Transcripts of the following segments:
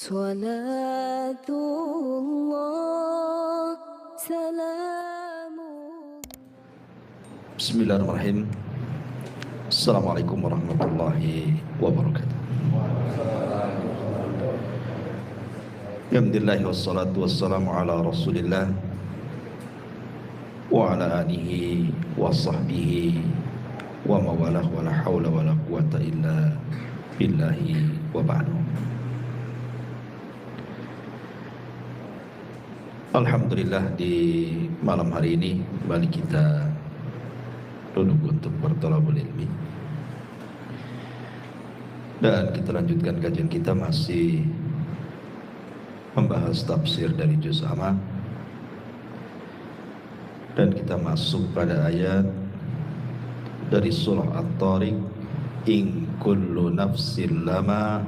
صلاة الله سلام. Bismillahirrahmanirrahim. Assalamualaikum warahmatullahi wabarakatuh. Alhamdulillah wassalatu wassalamu ala rasulillah wa ala alihi wa sahbihi wa mawalah wa la hawla wa la quwata illa billahi wa ba'du. Alhamdulillah, di malam hari ini kembali kita duduk untuk bertolabul ilmi, dan kita lanjutkan kajian kita masih membahas tafsir dari juz amma, dan kita masuk pada ayat dari surah At-Tariq, in kullu nafsin lama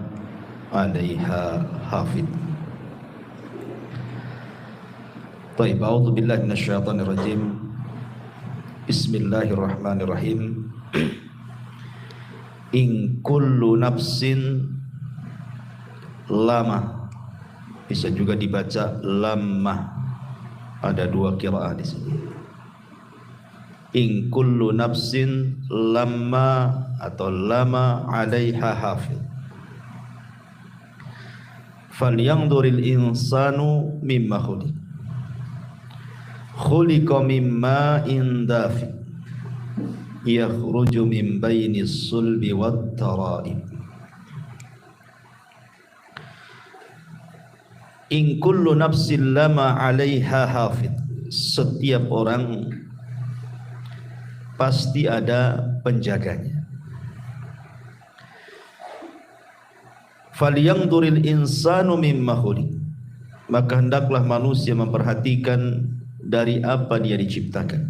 'alaiha hafid. Baik, a'udzu billahi minasyaitonir rajim. Bismillahirrahmanirrahim. In kullu nafsin lama, bisa juga dibaca lamma. Ada dua qiraah di sini. In kullu nafsin lamma atau lama 'alaiha hafiz. Falyanzuril insanu mimma khuliq. Khuliqa mimma indafi yakhruju min bainis sulbi wat tara'ib. In kullu nafsin lama 'alaiha hafid. Setiap orang pasti ada penjaganya. Falyanzuril insanu mimma khuliq. Maka hendaklah manusia memperhatikan dari apa dia diciptakan.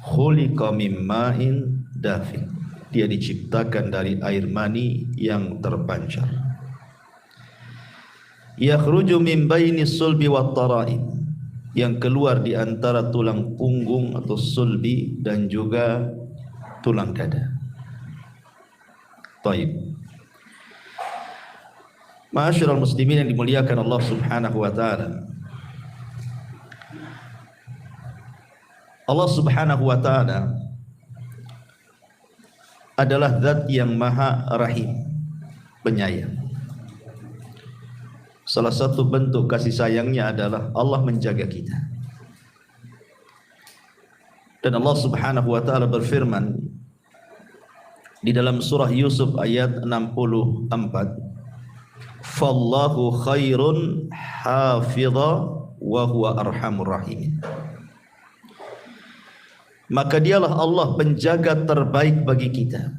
Khuliqa min ma'in dafiq. Dia diciptakan dari air mani yang terpancar. Yakhruju min baini sulbi wat tara'ib. Yang keluar di antara tulang punggung atau sulbi dan juga tulang dada. Taib. Ma'asyiral muslimin yang dimuliakan Allah Subhanahu wa taala. Allah Subhanahu wa ta'ala adalah zat yang maha rahim, penyayang. Salah satu bentuk kasih sayangnya adalah Allah menjaga kita. Dan Allah Subhanahu wa ta'ala berfirman di dalam surah Yusuf ayat 64, Fallahu khairun hafidha wa huwa arhamur rahimin. Maka dialah Allah penjaga terbaik bagi kita,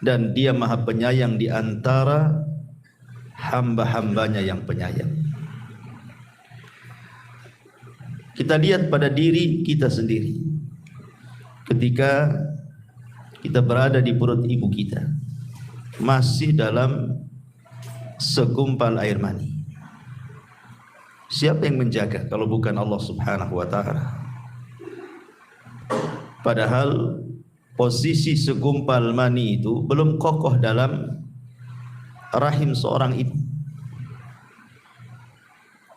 dan dia maha penyayang di antara hamba-hambanya yang penyayang. Kita lihat pada diri kita sendiri. Ketika kita berada di perut ibu kita, masih dalam segumpal air mani, siapa yang menjaga kalau bukan Allah Subhanahu wa ta'ala? Padahal posisi segumpal mani itu belum kokoh dalam rahim seorang ibu.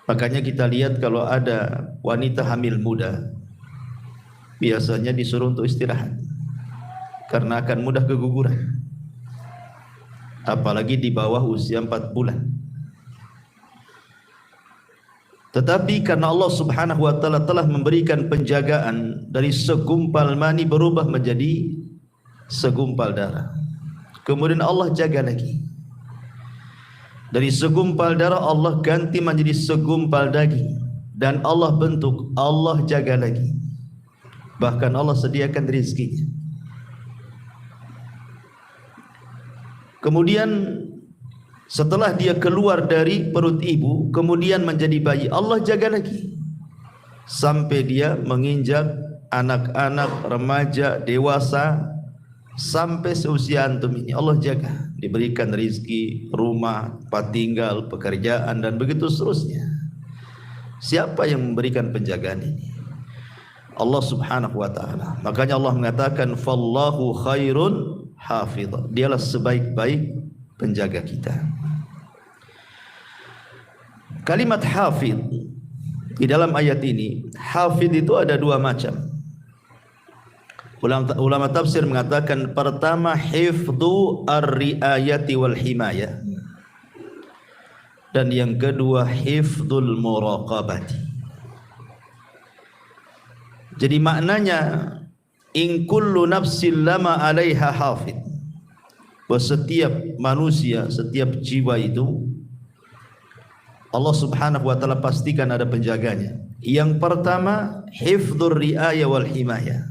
Makanya kita lihat kalau ada wanita hamil muda, biasanya disuruh untuk istirahat karena akan mudah keguguran. Apalagi di bawah usia 4 bulan. Tetapi karena Allah Subhanahu wa ta'ala telah memberikan penjagaan, dari segumpal mani berubah menjadi segumpal darah. Kemudian Allah jaga lagi. Dari segumpal darah Allah ganti menjadi segumpal daging. Dan Allah bentuk, Allah jaga lagi. Bahkan Allah sediakan rezekinya. Kemudian setelah dia keluar dari perut ibu, kemudian menjadi bayi, Allah jaga lagi sampai dia menginjak anak-anak, remaja, dewasa, sampai seusia antum ini Allah jaga, diberikan rezeki, rumah, tempat tinggal, pekerjaan, dan begitu seterusnya. Siapa yang memberikan penjagaan ini? Allah Subhanahu wa ta'ala. Makanya Allah mengatakan fallahu khairun hafidh. Dialah sebaik-baik penjaga kita. Kalimat hafid di dalam ayat ini, hafid itu ada dua macam. Ulama tafsir mengatakan pertama hifdhu ar-riayati wal himayah, dan yang kedua hifdzul muraqabati. Jadi maknanya in kullu nafsin lama 'alaiha hafid, bahwa setiap manusia, setiap jiwa itu Allah Subhanahu wa taala pastikan ada penjaganya. Yang pertama hifdzur riayah wal himayah,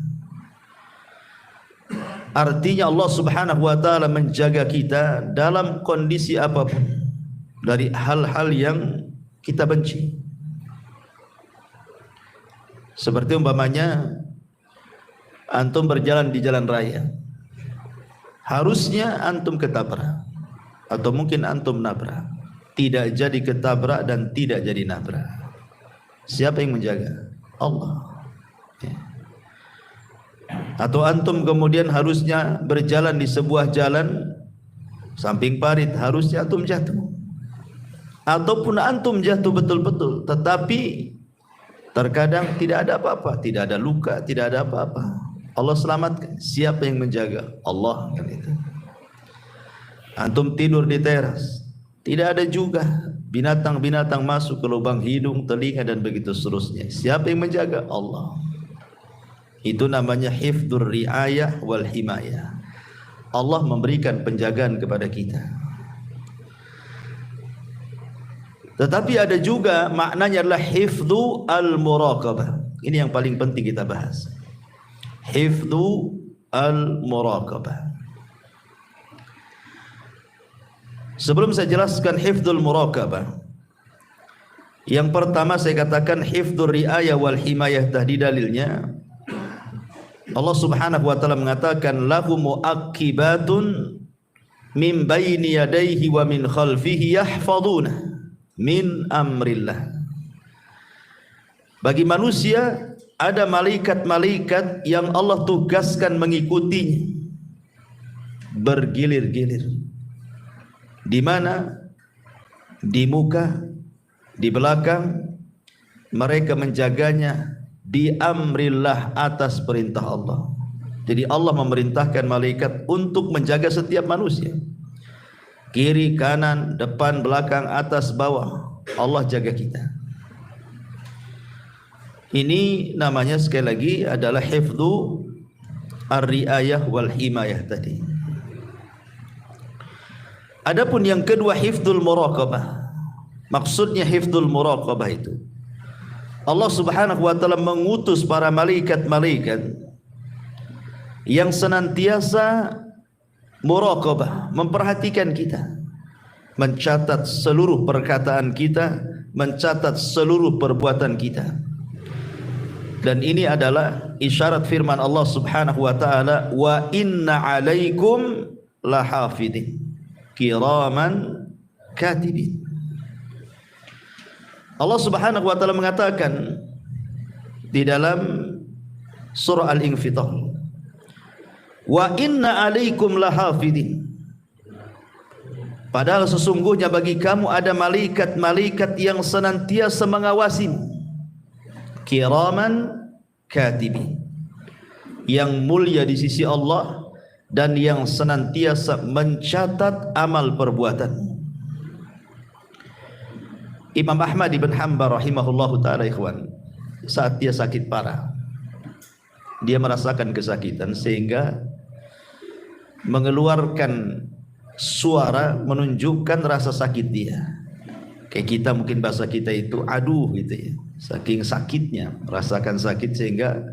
artinya Allah Subhanahu wa taala menjaga kita dalam kondisi apapun dari hal-hal yang kita benci. Seperti umpamanya antum berjalan di jalan raya, harusnya antum ketabrak atau mungkin antum nabrak, tidak jadi ketabrak dan tidak jadi nabrak. Siapa yang menjaga? Allah. Atau antum kemudian harusnya berjalan di sebuah jalan samping parit, harusnya antum jatuh, ataupun antum jatuh betul-betul, tetapi terkadang tidak ada apa-apa, tidak ada luka, tidak ada apa-apa, Allah selamatkan. Siapa yang menjaga? Allah, kan itu. Antum tidur di teras, tidak ada juga binatang-binatang masuk ke lubang hidung, telinga dan begitu seterusnya. Siapa yang menjaga? Allah. Itu namanya hifdzur riayah wal himayah. Allah memberikan penjagaan kepada kita. Tetapi ada juga maknanya adalah hifdzu al-muraqabah. Ini yang paling penting kita bahas. Hifdzu al-muraqabah. Sebelum saya jelaskan hifdzul muraqabah, yang pertama saya katakan hifdzur riayah wal himayah, tadi dalilnya Allah Subhanahu wa taala mengatakan lahu muaqibatun min baini yadayhi wa min khalfihi yahfaduna min amrillah. Bagi manusia ada malaikat-malaikat yang Allah tugaskan mengikutinya bergilir-gilir. Di mana? Di muka, di belakang, mereka menjaganya bi amrillah, atas perintah Allah. Jadi Allah memerintahkan malaikat untuk menjaga setiap manusia. Kiri, kanan, depan, belakang, atas, bawah, Allah jaga kita. Ini namanya sekali lagi adalah hifdzu ar-riayah wal himayah tadi. Adapun yang kedua hifdzul muraqabah. Maksudnya hifdzul muraqabah itu Allah Subhanahu wa taala mengutus para malaikat-malaikat yang senantiasa muraqabah, memperhatikan kita, mencatat seluruh perkataan kita, mencatat seluruh perbuatan kita. Dan ini adalah isyarat firman Allah Subhanahu wa taala, wa inna 'alaikum lahafidin kiraman katibin. Allah Subhanahu wa taala mengatakan di dalam surah Al-Infitar, wa inna 'alaikum lahafidin, padahal sesungguhnya bagi kamu ada malaikat-malaikat yang senantiasa mengawasimu, kiraman katibin, yang mulia di sisi Allah dan yang senantiasa mencatat amal perbuatanmu. Imam Ahmad ibn Hanbal rahimahullahu ta'ala, ikhwan, saat dia sakit parah, dia merasakan kesakitan sehingga mengeluarkan suara menunjukkan rasa sakit dia. Kayak kita mungkin bahasa kita itu aduh gitu ya, saking sakitnya merasakan sakit sehingga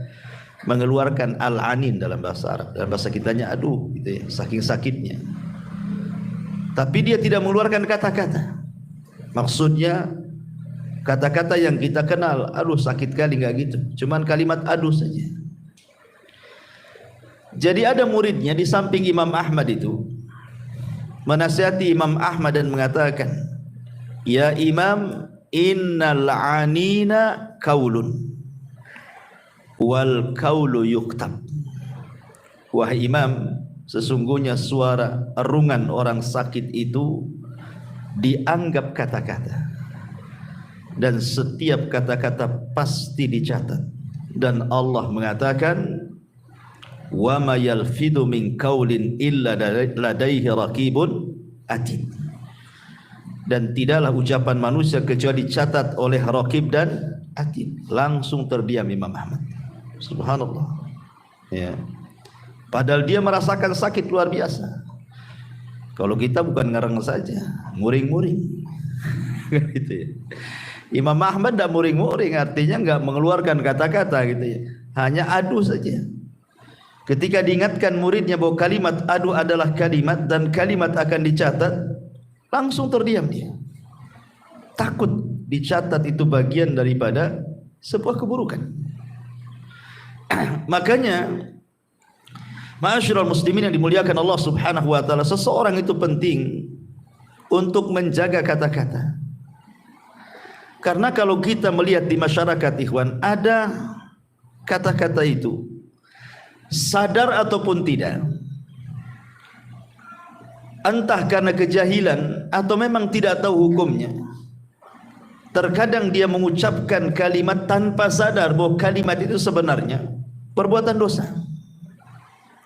mengeluarkan al-anin dalam bahasa Arab. Dalam bahasa kitanya aduh gitu ya, saking sakitnya. Tapi dia tidak mengeluarkan kata-kata. Maksudnya kata-kata yang kita kenal, aduh sakit kali, enggak gitu. Cuman kalimat aduh saja. Jadi ada muridnya di samping Imam Ahmad itu menasihati Imam Ahmad dan mengatakan, ya Imam, innal anina kaulun wal kaulu yuktab. Wahai Imam, sesungguhnya suara erungan orang sakit itu dianggap kata-kata, dan setiap kata-kata pasti dicatat. Dan Allah mengatakan, wa ma yalfidu min qaulin illa ladaihi raqibun atid. Dan tidaklah ucapan manusia kecuali dicatat oleh raqib dan atid. Langsung terdiam Imam Ahmad. Subhanallah. Ya. Padahal dia merasakan sakit luar biasa. Kalau kita bukan ngereng saja, muring-muring. Gitu ya. Imam Ahmad tidak muring-muring, artinya enggak mengeluarkan kata-kata gitu ya. Hanya adu saja. Ketika diingatkan muridnya bahwa kalimat adu adalah kalimat dan kalimat akan dicatat, langsung terdiam dia. Takut dicatat itu bagian daripada sebuah keburukan. Makanya ma'asyiral muslimin yang dimuliakan Allah Subhanahu wa taala, seseorang itu penting untuk menjaga kata-kata. Karena kalau kita melihat di masyarakat ikhwan, ada kata-kata itu sadar ataupun tidak, entah karena kejahilan atau memang tidak tahu hukumnya, terkadang dia mengucapkan kalimat tanpa sadar bahwa kalimat itu sebenarnya perbuatan dosa.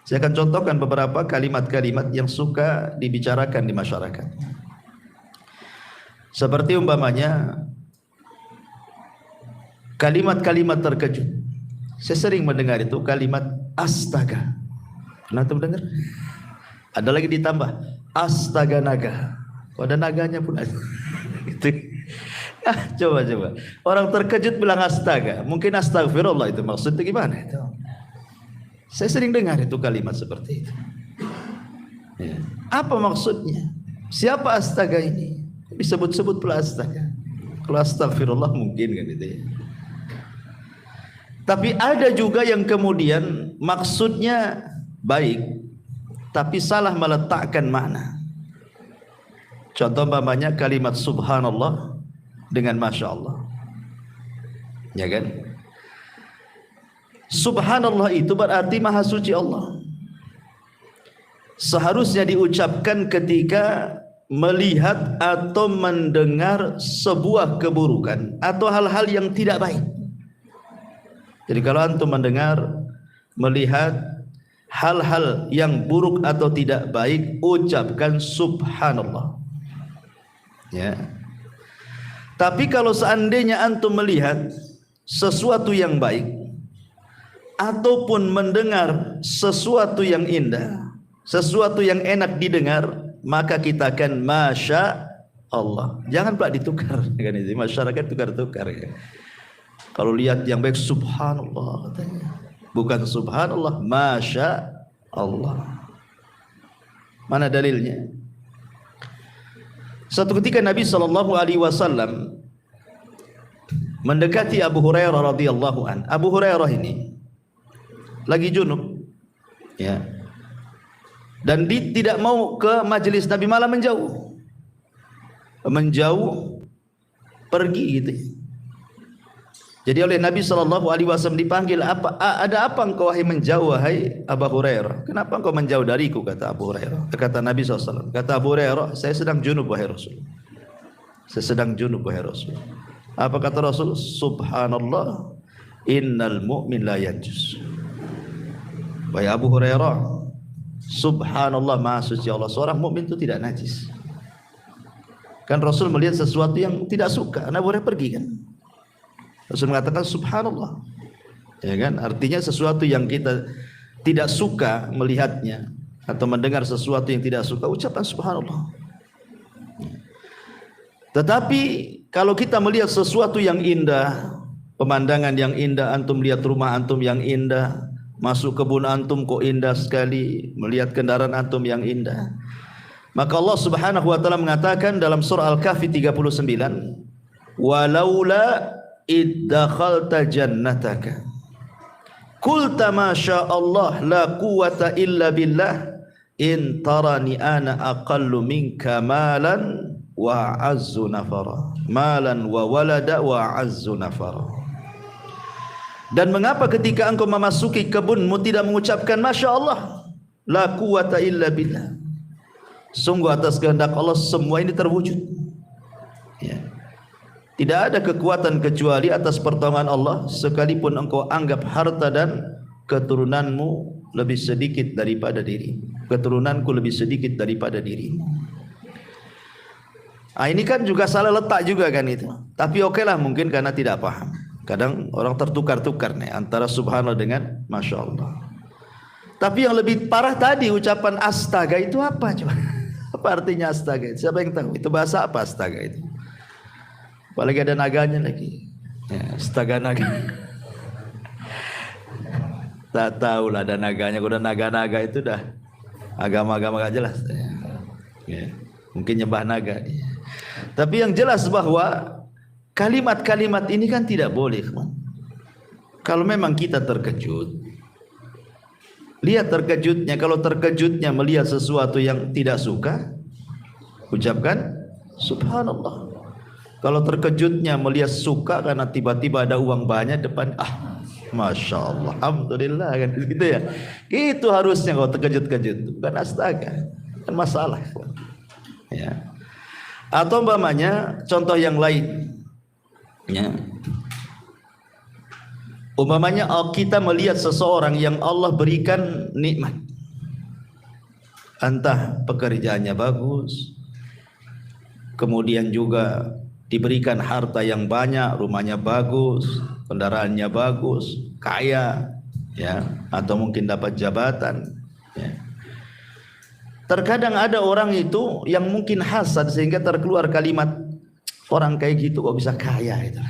Saya akan contohkan beberapa kalimat-kalimat yang suka dibicarakan di masyarakat. Seperti umpamanya kalimat-kalimat terkejut. Saya sering mendengar itu kalimat astaga. Pernah tuh mendengar? Ada lagi ditambah astaga naga. Ada naganya pun ada. Gitu. Coba. Orang terkejut bilang astaga. Mungkin astagfirullah itu maksudnya gimana itu? Saya sering dengar itu kalimat seperti itu. Ya. Apa maksudnya? Siapa astaga ini? Disebut-sebut pula astaga. Kalau astagfirullah mungkin kan itu ya. Tapi ada juga yang kemudian maksudnya baik, tapi salah meletakkan makna. Contoh umpamanya kalimat subhanallah dengan masya Allah, ya kan? Subhanallah itu berarti maha suci Allah. Seharusnya diucapkan ketika melihat atau mendengar sebuah keburukan atau hal-hal yang tidak baik. Jadi kalau antum mendengar, melihat hal-hal yang buruk atau tidak baik, ucapkan subhanallah. Ya. Tapi kalau seandainya antum melihat sesuatu yang baik ataupun mendengar sesuatu yang indah, sesuatu yang enak didengar, maka kita akan masya Allah. Jangan pula ditukar kan itu. Masyarakat tukar-tukar ya. Kalau lihat yang baik subhanallah katanya. Bukan subhanallah, masya Allah. Mana dalilnya? Suatu ketika Nabi SAW mendekati Abu Hurairah radhiyallahu an. Abu Hurairah ini lagi junub, ya. Dan dia tidak mau ke majelis Nabi, malah menjauh, pergi gitu. Jadi oleh Nabi SAW dipanggil, ada apa engkau wahai menjauh wahai Abu Hurairah? Kenapa engkau menjauh dariku? Kata Abu Hurairah. Kata Nabi SAW. Kata Abu Hurairah, saya sedang junub wahai Rasul. Saya sedang junub wahai Rasul. Apa kata Rasul? Subhanallah, innal mu'min la yanjus. Wahai Abu Hurairah, subhanallah, maha suci Allah. Seorang mukmin itu tidak najis. Kan Rasul melihat sesuatu yang tidak suka, Abu Hurairah pergi kan. Rasul mengatakan subhanallah, ya kan? Artinya sesuatu yang kita tidak suka melihatnya atau mendengar sesuatu yang tidak suka, ucapan subhanallah. Tetapi kalau kita melihat sesuatu yang indah, pemandangan yang indah, antum lihat rumah antum yang indah, masuk kebun antum kok indah sekali, melihat kendaraan antum yang indah, maka Allah Subhanahu wa taala mengatakan dalam surah Al-Kahfi 39, walaula iddakhalta jannataka qulta ma sya Allah la quwwata illa billah in tarani ana aqallu minka malan wa azzu nafara, malan wa walada wa azzu nafara. Dan mengapa ketika engkau memasuki kebunmu tidak mengucapkan masya Allah, la quwwata illa billah, sungguh atas kehendak Allah semua ini terwujud, ya. Tidak ada kekuatan kecuali atas pertolongan Allah, sekalipun engkau anggap harta dan keturunanmu lebih sedikit daripada diri. Keturunanku lebih sedikit daripada dirimu. Ini kan juga salah letak juga kan itu. Tapi okelah, mungkin karena tidak paham. Kadang orang tertukar-tukar nih antara subhanallah dengan masya Allah. Tapi yang lebih parah tadi ucapan astaga itu apa coba? Apa artinya astaga? Siapa yang tahu? Itu bahasa apa astaga itu? Apalagi ada naganya lagi. Ya, astaga naga. Tak tahu lah ada naganya. Udah naga-naga itu dah agama-agama gak jelas. Ya, mungkin nyembah naga. Tapi yang jelas bahwa kalimat-kalimat ini kan tidak boleh. Kalau memang kita terkejut, lihat terkejutnya. Kalau terkejutnya melihat sesuatu yang tidak suka, ucapkan subhanallah. Kalau terkejutnya melihat suka karena tiba-tiba ada uang banyak depan, masya Allah, alhamdulillah kan gitu ya. Itu harusnya kalau terkejut-kejut, bukan astaga, kan masalah. Ya. Atau umpamanya contoh yang lain, ya. Umpamanya kita melihat seseorang yang Allah berikan nikmat, entah pekerjaannya bagus, kemudian juga diberikan harta yang banyak, rumahnya bagus, kendaraannya bagus, kaya, ya, atau mungkin dapat jabatan, ya. Terkadang ada orang itu yang mungkin hasad sehingga terkeluar kalimat, orang kayak gitu kok bisa kaya itu.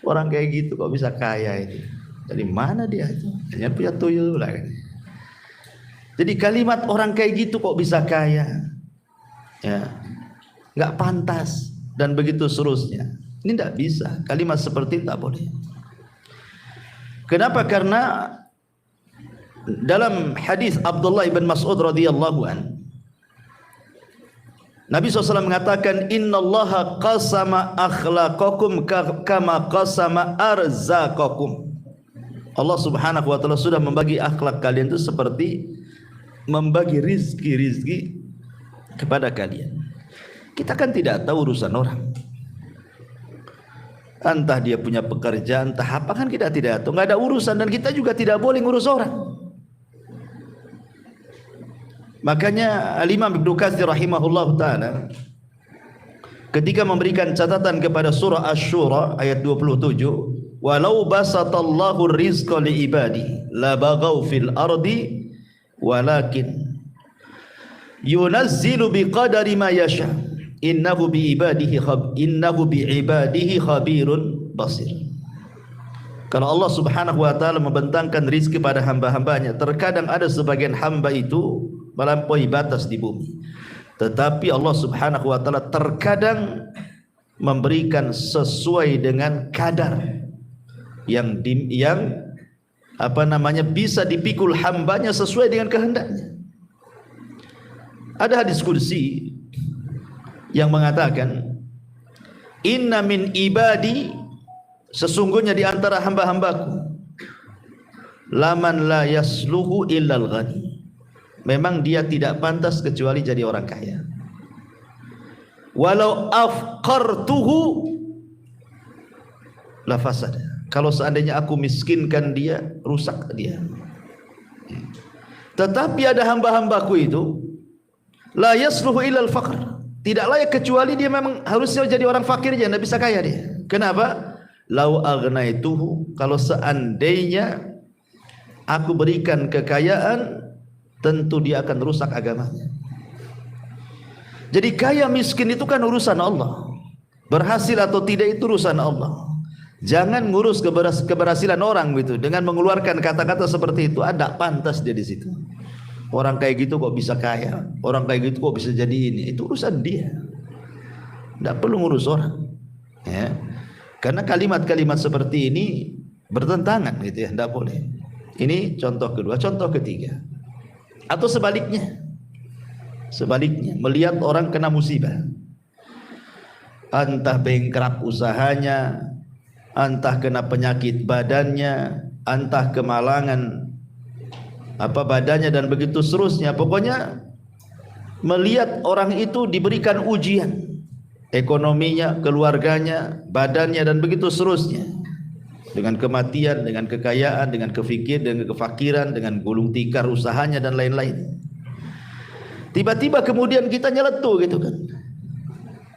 Orang kayak gitu kok bisa kaya itu. Dari mana dia itu? Hanya punya tuyul lah. Jadi kalimat orang kayak gitu kok bisa kaya, ya, nggak pantas, dan begitu seterusnya. Ini tidak bisa. Kalimat seperti itu tak boleh. Kenapa? Karena dalam hadis Abdullah bin Mas'ud radhiyallahu an, Nabi SAW mengatakan, innallaha qasama akhlaqakum kama qasama arzaqakum. Allah Subhanahu wa taala sudah membagi akhlak kalian itu seperti membagi rizki kepada kalian. Kita kan tidak tahu urusan orang. Entah dia punya pekerjaan, entah apa, kan kita tidak tahu. Nggak ada urusan, dan kita juga tidak boleh ngurus orang. Makanya Al-Imam Ibnu Katsir rahimahullah ta'ala ketika memberikan catatan kepada surah Asy-Syura ayat 27, walau basatallahu rizqa li ibadi la baghaw fil ardi walakin yunazzilu biqadari ma yasha innahu bi ibadihi khabirun basir. Kalau Allah Subhanahu wa taala membentangkan rizki pada hamba-hambanya, terkadang ada sebagian hamba itu melampaui batas di bumi. Tetapi Allah Subhanahu wa taala terkadang memberikan sesuai dengan kadar yang bisa dipikul hambanya sesuai dengan kehendaknya. Ada hadis kursi yang mengatakan, inna min ibadi, sesungguhnya di antara hamba-hambaku, laman la yasluhu illal ghani, memang dia tidak pantas kecuali jadi orang kaya. Walau afqartuhu la fasada, kalau seandainya aku miskinkan dia, rusak dia. Tetapi ada hamba-hambaku itu la yasluhu illal faqr, tidak layak kecuali dia memang harusnya jadi orang fakir aja, tidak bisa kaya dia. Kenapa? Lau agnaituhu, kalau seandainya aku berikan kekayaan, tentu dia akan rusak agamanya. Jadi kaya miskin itu kan urusan Allah. Berhasil atau tidak itu urusan Allah. Jangan ngurus keberhasilan orang gitu dengan mengeluarkan kata-kata seperti itu. Ada pantas dia di situ. Orang kayak gitu kok bisa kaya, orang kayak gitu kok bisa jadi ini. Itu urusan dia. Tidak perlu ngurus orang. Ya. Karena kalimat-kalimat seperti ini bertentangan gitu ya, tidak boleh. Ini contoh kedua. Contoh ketiga, atau sebaliknya, melihat orang kena musibah, entah bengkrak usahanya, entah kena penyakit badannya, entah kemalangan badannya, dan begitu seterusnya. Pokoknya melihat orang itu diberikan ujian, ekonominya, keluarganya, badannya, dan begitu seterusnya. Dengan kematian, dengan kekayaan, dengan dengan kefakiran, dengan gulung tikar usahanya dan lain-lain. Tiba-tiba kemudian kita nyeletu gitu kan.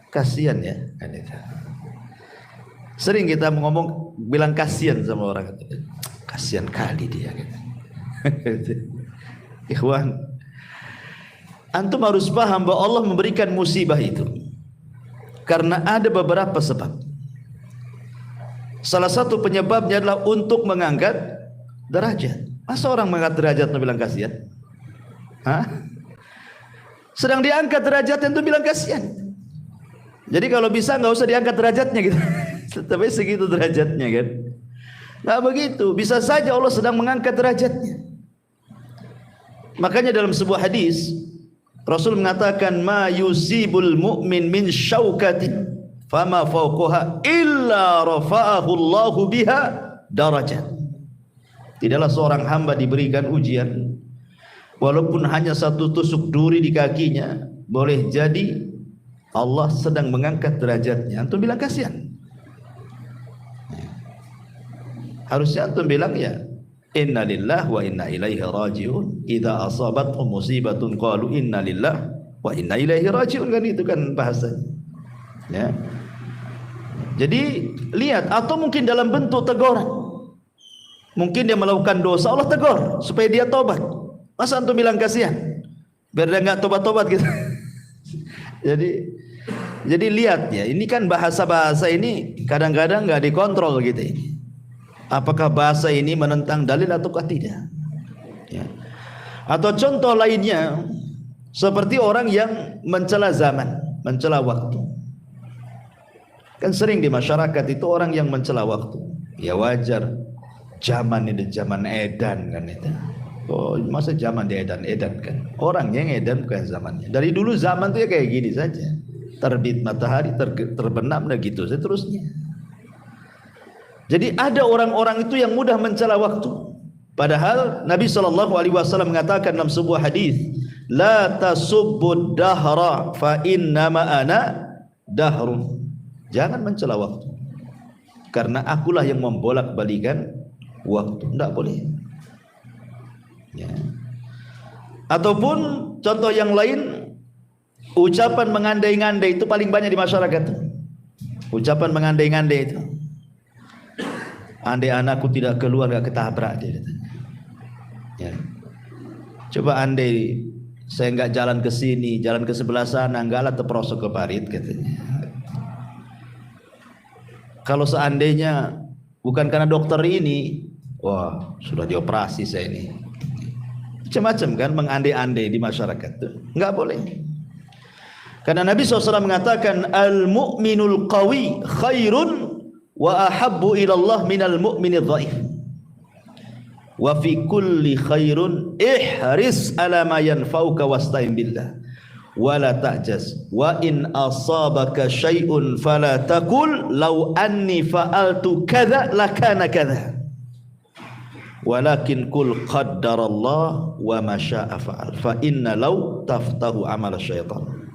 Kasihan ya. Sering kita ngomong bilang kasihan sama orang. Kasihan kali dia gitu. Ikhwan, antum harus paham bahwa Allah memberikan musibah itu karena ada beberapa sebab. Salah satu penyebabnya adalah untuk mengangkat derajat. Masa orang mengangkat derajat itu bilang kasihan? Hah? Sedang diangkat derajatnya itu bilang kasihan. Jadi kalau bisa nggak usah diangkat derajatnya gitu. Tapi segitu derajatnya kan. Nggak begitu. Bisa saja Allah sedang mengangkat derajatnya. Makanya dalam sebuah hadis Rasul mengatakan ma yusibul mu'min min syaukatin fama fawqaha illa rafa'ahu Allahu biha darajat. Tidaklah seorang hamba diberikan ujian walaupun hanya satu tusuk duri di kakinya, boleh jadi Allah sedang mengangkat derajatnya. Antum bilang kasihan. Harusnya antum bilang ya inna lillahi wa inna ilaihi raji'un. Idza asabathum musibatun qalu inna lillahi wa inna ilaihi raji'un, kan itu kan bahasanya. Ya. Jadi lihat, atau mungkin dalam bentuk teguran. Mungkin dia melakukan dosa, Allah tegur supaya dia tobat. Masa antum bilang kasihan? Biar dia enggak tobat-tobat gitu. Jadi lihat ya, ini kan bahasa-bahasa ini kadang-kadang enggak dikontrol gitu ini. Apakah bahasa ini menentang dalil ataukah tidak? Ya. Atau contoh lainnya seperti orang yang mencela zaman, mencela waktu. Kan sering di masyarakat itu orang yang mencela waktu. Ya wajar. Zaman ini zaman edan kan itu. Oh, masa zaman diedan-edan kan? Orang yang edan bukan zamannya. Dari dulu zaman itu ya kayak gini saja. Terbit matahari, terbenam dan gitu seterusnya. Jadi ada orang-orang itu yang mudah mencela waktu. Padahal Nabi SAW mengatakan dalam sebuah hadis, la tasubbud dahra fa innama ana dahrun. Jangan mencela waktu, karena akulah yang membolak-balikan waktu. Tidak boleh ya. Ataupun contoh yang lain, ucapan mengandai-ngandai itu paling banyak di masyarakat. Ucapan mengandai-ngandai itu, andai anakku tidak keluar gak ketabrak dia. Ya. Coba andai saya nggak jalan ke sini, jalan ke sebelah sana, enggaklah terperosok ke parit katanya. Kalau seandainya bukan karena dokter ini, wah sudah dioperasi saya ini. Macam-macam kan mengandai-andai di masyarakat itu. Enggak boleh. Karena Nabi SAW mengatakan al-mu'minul qawi khairun wa ahabbu ilallah minal mu'minil dhaif. Wa fi kulli khairun ihris ala ma yanfa'uka wasta'in billah. Wala ta'jaz wa in asabaka syai'un fala taqul law anni fa'altu kadza lakana kadza walakin qul qaddarallah wa ma syaa fa'al fa inna law taftahu amal syaitan.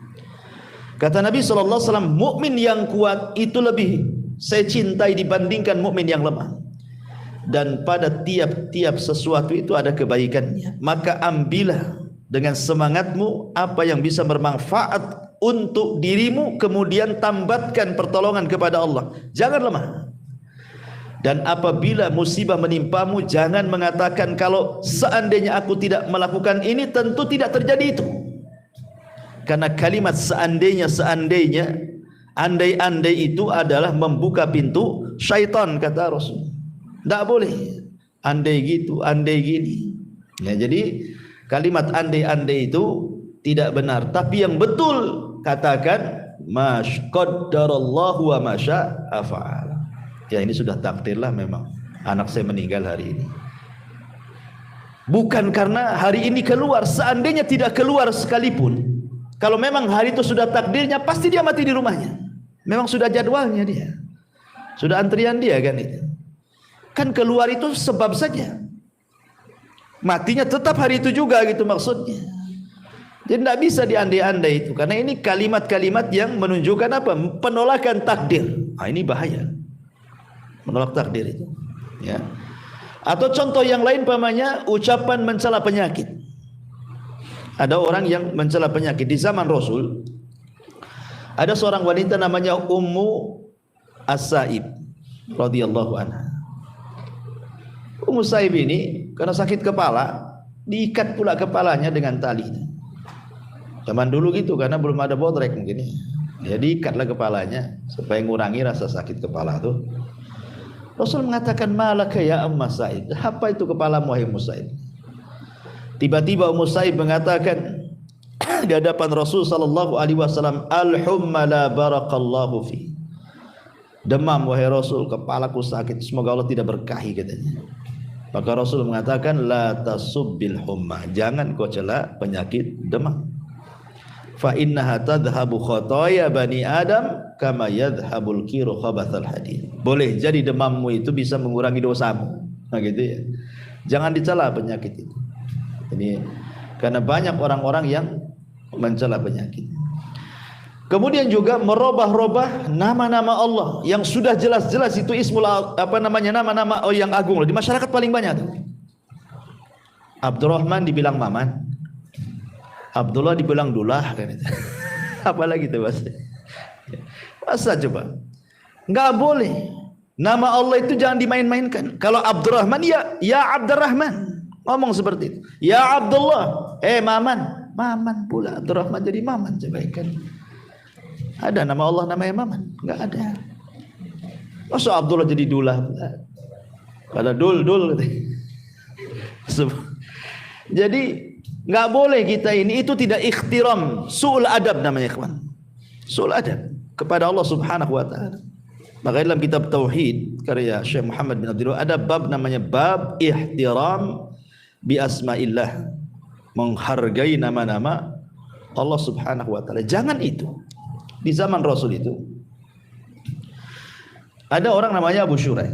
Kata Nabi SAW, mukmin yang kuat itu lebih saya cintai dibandingkan mukmin yang lemah, dan pada tiap-tiap sesuatu itu ada kebaikannya, maka ambillah dengan semangatmu apa yang bisa bermanfaat untuk dirimu, kemudian tambatkan pertolongan kepada Allah. Jangan lemah. Dan apabila musibah menimpamu, jangan mengatakan kalau seandainya aku tidak melakukan ini tentu tidak terjadi itu. Karena kalimat seandainya, andai-andai itu adalah membuka pintu syaitan, kata Rasul. Tidak boleh andai gitu, andai gini ya. Jadi kalimat andai-andai itu tidak benar, tapi yang betul katakan qaddarallahu wa ma syaa fa'al. Ya ini sudah takdirlah, memang anak saya meninggal hari ini. Bukan karena hari ini keluar, seandainya tidak keluar sekalipun, kalau memang hari itu sudah takdirnya, pasti dia mati di rumahnya. Memang sudah jadwalnya dia, sudah antrian dia kan itu. Kan keluar itu sebab saja, matinya tetap hari itu juga gitu maksudnya. Jadi tidak bisa diandai-andai itu, karena ini kalimat-kalimat yang menunjukkan apa? Penolakan takdir. Ini bahaya. Menolak takdir itu. Ya. Atau contoh yang lain pamannya ucapan mencela penyakit. Ada orang yang mencela penyakit di zaman Rasul. Ada seorang wanita namanya Ummu As-Sa'ib radhiyallahu anha. Ummu Sa'ib ini karena sakit kepala, diikat pula kepalanya dengan tali. Zaman dulu gitu, karena belum ada bodrek mungkin. Ya diikatlah kepalanya supaya mengurangi rasa sakit kepala tuh. Rasul mengatakan, malaka ya Ummu Sa'ib, apa itu kepalamu wahai Ummu Sa'ib? Tiba-tiba Ummu Sa'ib mengatakan di hadapan Rasul sallallahu alaihi wasallam, al-humma la barakallahu fi. Demam wahai Rasul, kepalaku sakit, semoga Allah tidak berkahi, katanya. Maka Rasul mengatakan, la tasubbil humma, jangan kau cela penyakit demam. Fa innaha tadhhabu khotoya bani Adam kama yadhhabul kiru khabathal hadid. Boleh jadi demammu itu bisa mengurangi dosamu. Nah gitu ya. Jangan dicela penyakit itu. Ini karena banyak orang-orang yang mencela penyakit. Kemudian juga merubah-rubah nama-nama Allah yang sudah jelas-jelas itu ismul nama-nama yang agung. Di masyarakat paling banyak tuh. Abdurrahman dibilang Maman, Abdullah dibilang Dullah kan itu. Apalagi itu masa coba? Enggak boleh. Nama Allah itu jangan dimain-mainkan. Kalau Abdurrahman ya Abdurrahman. Ngomong seperti itu. Ya Abdullah, Maman. Maman pula Abdurrahman jadi Maman, coba kan. Ada nama Allah namanya Maman? Enggak ada. Masa Abdullah jadi Dullah pula? Pada dul. Jadi enggak boleh kita ini, itu tidak ikhtiram, su'ul adab namanya ikhwan. Su'ul adab kepada Allah Subhanahu wa taala. Maka dalam kitab tauhid karya Syekh Muhammad bin Abdul Wahab ada bab namanya bab ihtiram bi asmaillah, menghargai nama-nama Allah Subhanahu wa taala. Jangan itu. Di zaman Rasul itu ada orang namanya Abu Syuraih.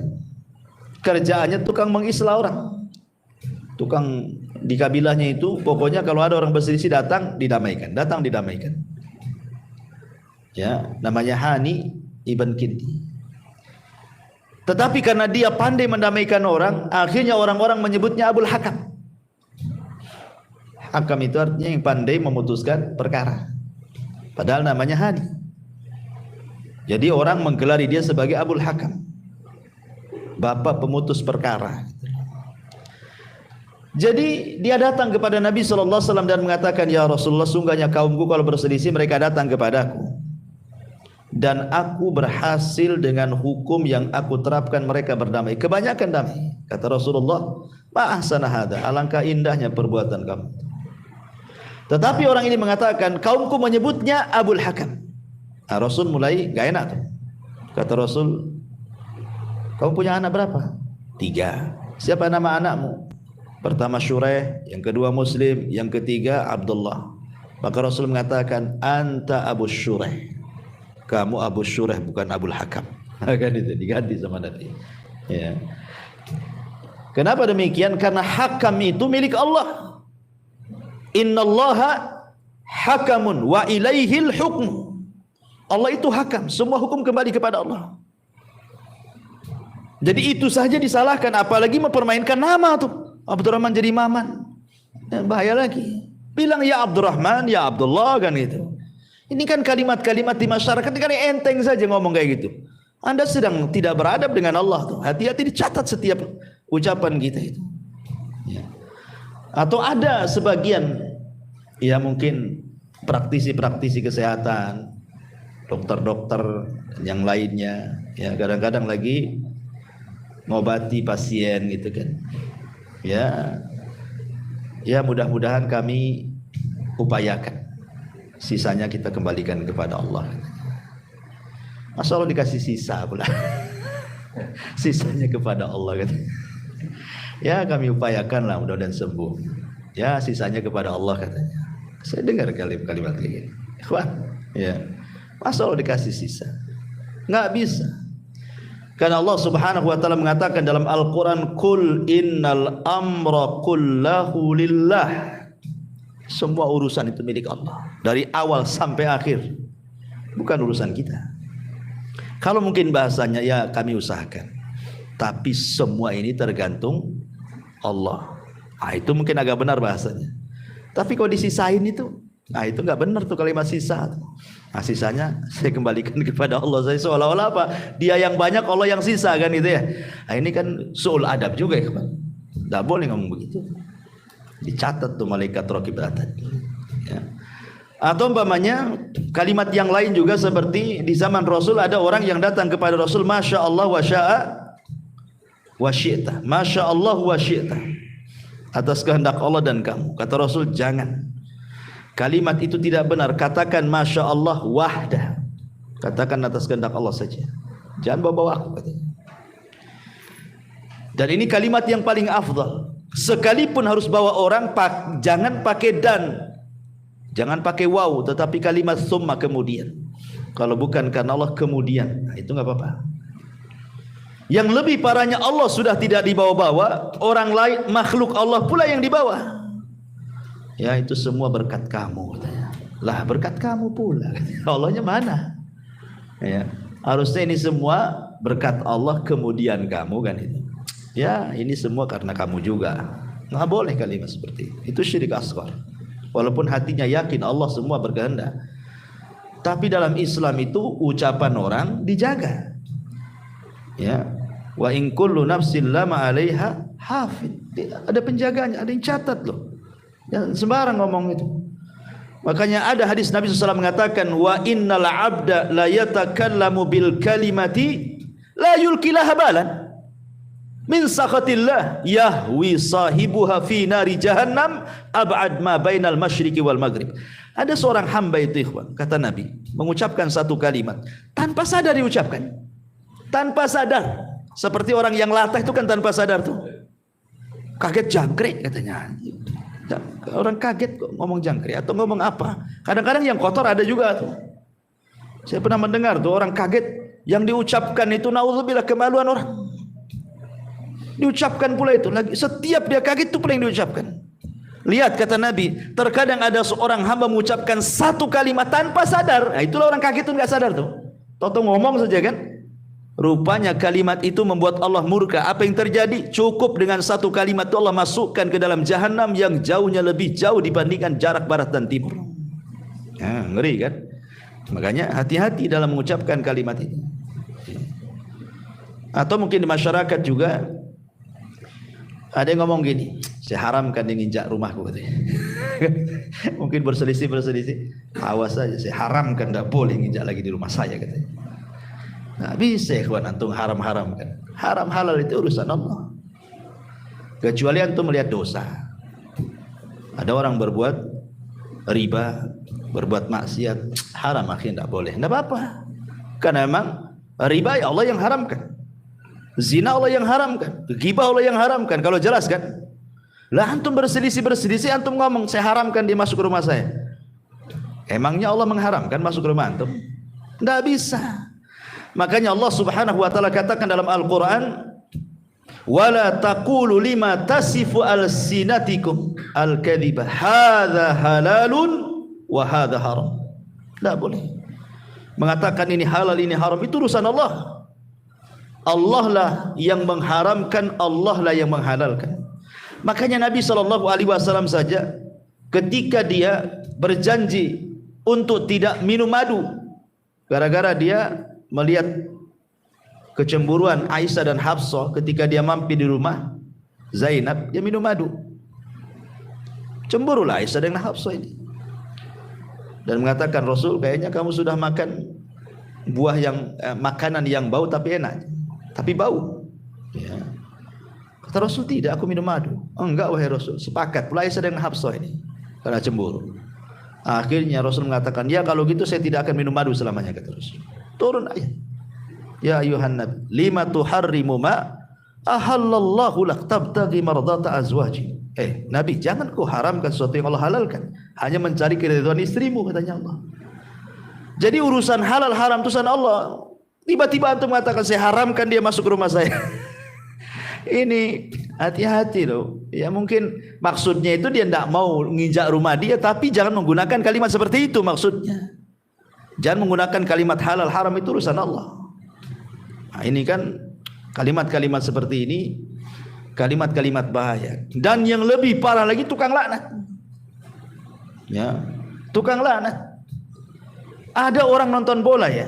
Kerjaannya tukang mengislah orang. Tukang di kabilahnya itu, pokoknya kalau ada orang berselisih datang didamaikan. Ya, namanya Hani ibn Kindi. Tetapi karena dia pandai mendamaikan orang, akhirnya orang-orang menyebutnya Abul Hakam. Hakam itu artinya yang pandai memutuskan perkara. Padahal namanya Hani. Jadi orang menggelari dia sebagai Abul Hakam, bapak pemutus perkara. Jadi dia datang kepada Nabi SAW dan mengatakan, ya Rasulullah, sungguhnya kaumku kalau berselisih mereka datang kepadaku, dan aku berhasil dengan hukum yang aku terapkan, mereka berdamai, kebanyakan damai. Kata Rasulullah, ma ahsana hada, alangkah indahnya perbuatan kamu. Tetapi orang ini mengatakan, kaumku menyebutnya Abul Hakam. Nah, Rasul mulai gak enak tuh. Kata Rasul, kamu punya anak berapa? 3. Siapa nama anakmu? Pertama Syuraih, yang kedua Muslim, yang ketiga Abdullah. Maka Rasul mengatakan, anta Abu Syuraih, kamu Abu Syuraih, bukan Abul Hakam. Kan itu diganti sama Nabi. Ya. Kenapa demikian? Karena hakam itu milik Allah. Innallaha hakamun wa ilaihil hukmu. Allah itu hakam, semua hukum kembali kepada Allah. Jadi itu saja disalahkan, apalagi mempermainkan nama tuh. Abdurrahman jadi Maman. Bahaya lagi. Bilang ya Abdurrahman, ya Abdullah kan gitu. Ini kan kalimat-kalimat di masyarakat kan enteng saja ngomong kayak gitu. Anda sedang tidak beradab dengan Allah tuh. Hati-hati dicatat setiap ucapan kita itu. Ya. Atau ada sebagian ya mungkin praktisi-praktisi kesehatan, dokter-dokter yang lainnya, ya kadang-kadang lagi ngobati pasien gitu kan. Ya mudah-mudahan kami upayakan, sisanya kita kembalikan kepada Allah. Masa Allah dikasih sisa pula. Sisanya kepada Allah kan. Ya kami upayakan lah, mudah-mudahan sembuh. Ya sisanya kepada Allah katanya. Saya dengar kalimat kayak gini. Ikhwan, ya. Masa Allah dikasih sisa? Enggak bisa. Karena Allah Subhanahu wa taala mengatakan dalam Al-Qur'an, "Qul innal amra kullahu lillah." Semua urusan itu milik Allah dari awal sampai akhir, bukan urusan kita. Kalau mungkin bahasanya ya kami usahakan, tapi semua ini tergantung Allah. Itu mungkin agak benar bahasanya. Tapi kalau disisain itu, itu nggak benar tuh kalimat sisa. Sisanya saya kembalikan kepada Allah. Saya seolah-olah apa? Dia yang banyak, Allah yang sisa kan itu ya. Ini kan su'ul adab juga ya. Nggak boleh ngomong begitu. Dicatat tuh malaikat raqib atid. Ya. Atau umpamanya kalimat yang lain juga seperti di zaman Rasul ada orang yang datang kepada Rasul, Masya Allah wa sya'a wa syi'ta. Masya Allah wa syi'ta. Atas kehendak Allah dan kamu. Kata Rasul, jangan. Kalimat itu tidak benar. Katakan Masya Allah wahdah. Katakan atas kehendak Allah saja. Jangan bawa-bawa aku katanya. Dan ini kalimat yang paling afdal. Sekalipun harus bawa orang, jangan pakai dan, jangan pakai waw, tetapi kalimat summa kemudian. Kalau bukan karena Allah kemudian, itu nggak apa-apa. Yang lebih parahnya, Allah sudah tidak dibawa-bawa, orang lain, makhluk Allah pula yang dibawa. Ya itu semua berkat kamu katanya. Lah berkat kamu pula katanya. Allahnya mana? Ya, harusnya ini semua berkat Allah kemudian kamu kan itu. Ya ini semua karena kamu juga. Nggak boleh kalimat seperti itu. Itu syirik asghar. Walaupun hatinya yakin Allah semua berkehendak, tapi dalam Islam itu ucapan orang dijaga. Ya, wa in kullu nafsin lama 'alaiha hafid. Ada penjaganya, ada yang catat loh. Jangan sembarang ngomong itu. Makanya ada hadis Nabi SAW mengatakan, wa innal 'abda la yatakallamu bil kalimati la yulkilaha balan min sakhatillah yahwi sahibuha fi nari jahannam ab'ad ma bainal masyriqi wal maghrib. Ada seorang hamba itu ikhwan, kata Nabi, mengucapkan satu kalimat tanpa sadar diucapkan. Tanpa sadar. Seperti orang yang latah itu kan tanpa sadar tuh. Kaget jangkrik katanya. Orang kaget kok ngomong jangkrik atau ngomong apa. Kadang-kadang yang kotor ada juga tuh. Saya pernah mendengar tuh orang kaget yang diucapkan itu naudzubillah kemaluan orang. Diucapkan pula itu lagi. Setiap dia kaget itu pula yang diucapkan. Lihat kata Nabi, terkadang ada seorang hamba mengucapkan satu kalimat tanpa sadar. Nah, itulah orang kaget itu nggak sadar tuh. Toto ngomong saja kan. Rupanya kalimat itu membuat Allah murka. Apa yang terjadi? Cukup dengan satu kalimat itu Allah masukkan ke dalam jahanam yang jauhnya lebih jauh dibandingkan jarak barat dan timur. Ngeri kan? Makanya hati-hati dalam mengucapkan kalimat ini. Atau mungkin di masyarakat juga ada yang ngomong gini, saya haramkan dia nginjak rumahku katanya. Mungkin berselisih. Awas saja, saya haramkan, tidak boleh nginjak lagi di rumah saya katanya. Nah bisa ikhwan antum haram-haramkan. Haram halal itu urusan Allah. Kecuali antum melihat dosa. Ada orang berbuat riba, berbuat maksiat, haram akhirnya tidak boleh. Tidak apa-apa. Karena memang riba ya Allah yang haramkan. Zina Allah yang haramkan. Ghibah Allah yang haramkan. Kalau jelas kan? Lah antum berselisih antum ngomong saya haramkan dia masuk ke rumah saya. Emangnya Allah mengharamkan masuk ke rumah antum? Tidak bisa. Makanya Allah Subhanahu wa taala katakan dalam Al-Qur'an, "Wala taqulu lima tasifu alsinatikum al-kadhiba hadza halalun wa hadza haram." Tidak boleh mengatakan ini halal ini haram, itu urusan Allah. Allah lah yang mengharamkan, Allah lah yang menghalalkan. Makanya Nabi SAW saja ketika dia berjanji untuk tidak minum madu gara-gara dia melihat kecemburuan Aisyah dan Hafsah ketika dia mampir di rumah Zainab, dia minum madu. Cemburulah Aisyah dan Hafsah ini. Dan mengatakan, Rasul kayaknya kamu sudah makan buah yang makanan yang bau tapi enak, tapi bau. Ya. Kata Rasul, tidak, aku minum madu. Oh, enggak wahai Rasul. Sepakat pula Aisyah dan Hafsah ini karena cemburu. Akhirnya Rasul mengatakan, ya kalau gitu saya tidak akan minum madu selamanya, kata Rasul. Turun ayat. Ya ayuhan nabi, lima tuharrimu ma ahallallahu lak tabtaghi mardata azwaji. Nabi, jangan kau haramkan sesuatu yang Allah halalkan hanya mencari keridhaan istrimu, katanya Allah. Jadi urusan halal haram itu urusan Allah. Tiba-tiba antum mengatakan saya haramkan dia masuk ke rumah saya. Ini hati-hati loh. Ya mungkin maksudnya itu dia tidak mau nginjak rumah dia, tapi jangan menggunakan kalimat seperti itu maksudnya. Jangan menggunakan kalimat halal haram, itu urusan Allah. Nah, ini kan kalimat-kalimat seperti ini, kalimat-kalimat bahaya. Dan yang lebih parah lagi, tukang laknat. Ya, tukang laknat. Ada orang nonton bola ya,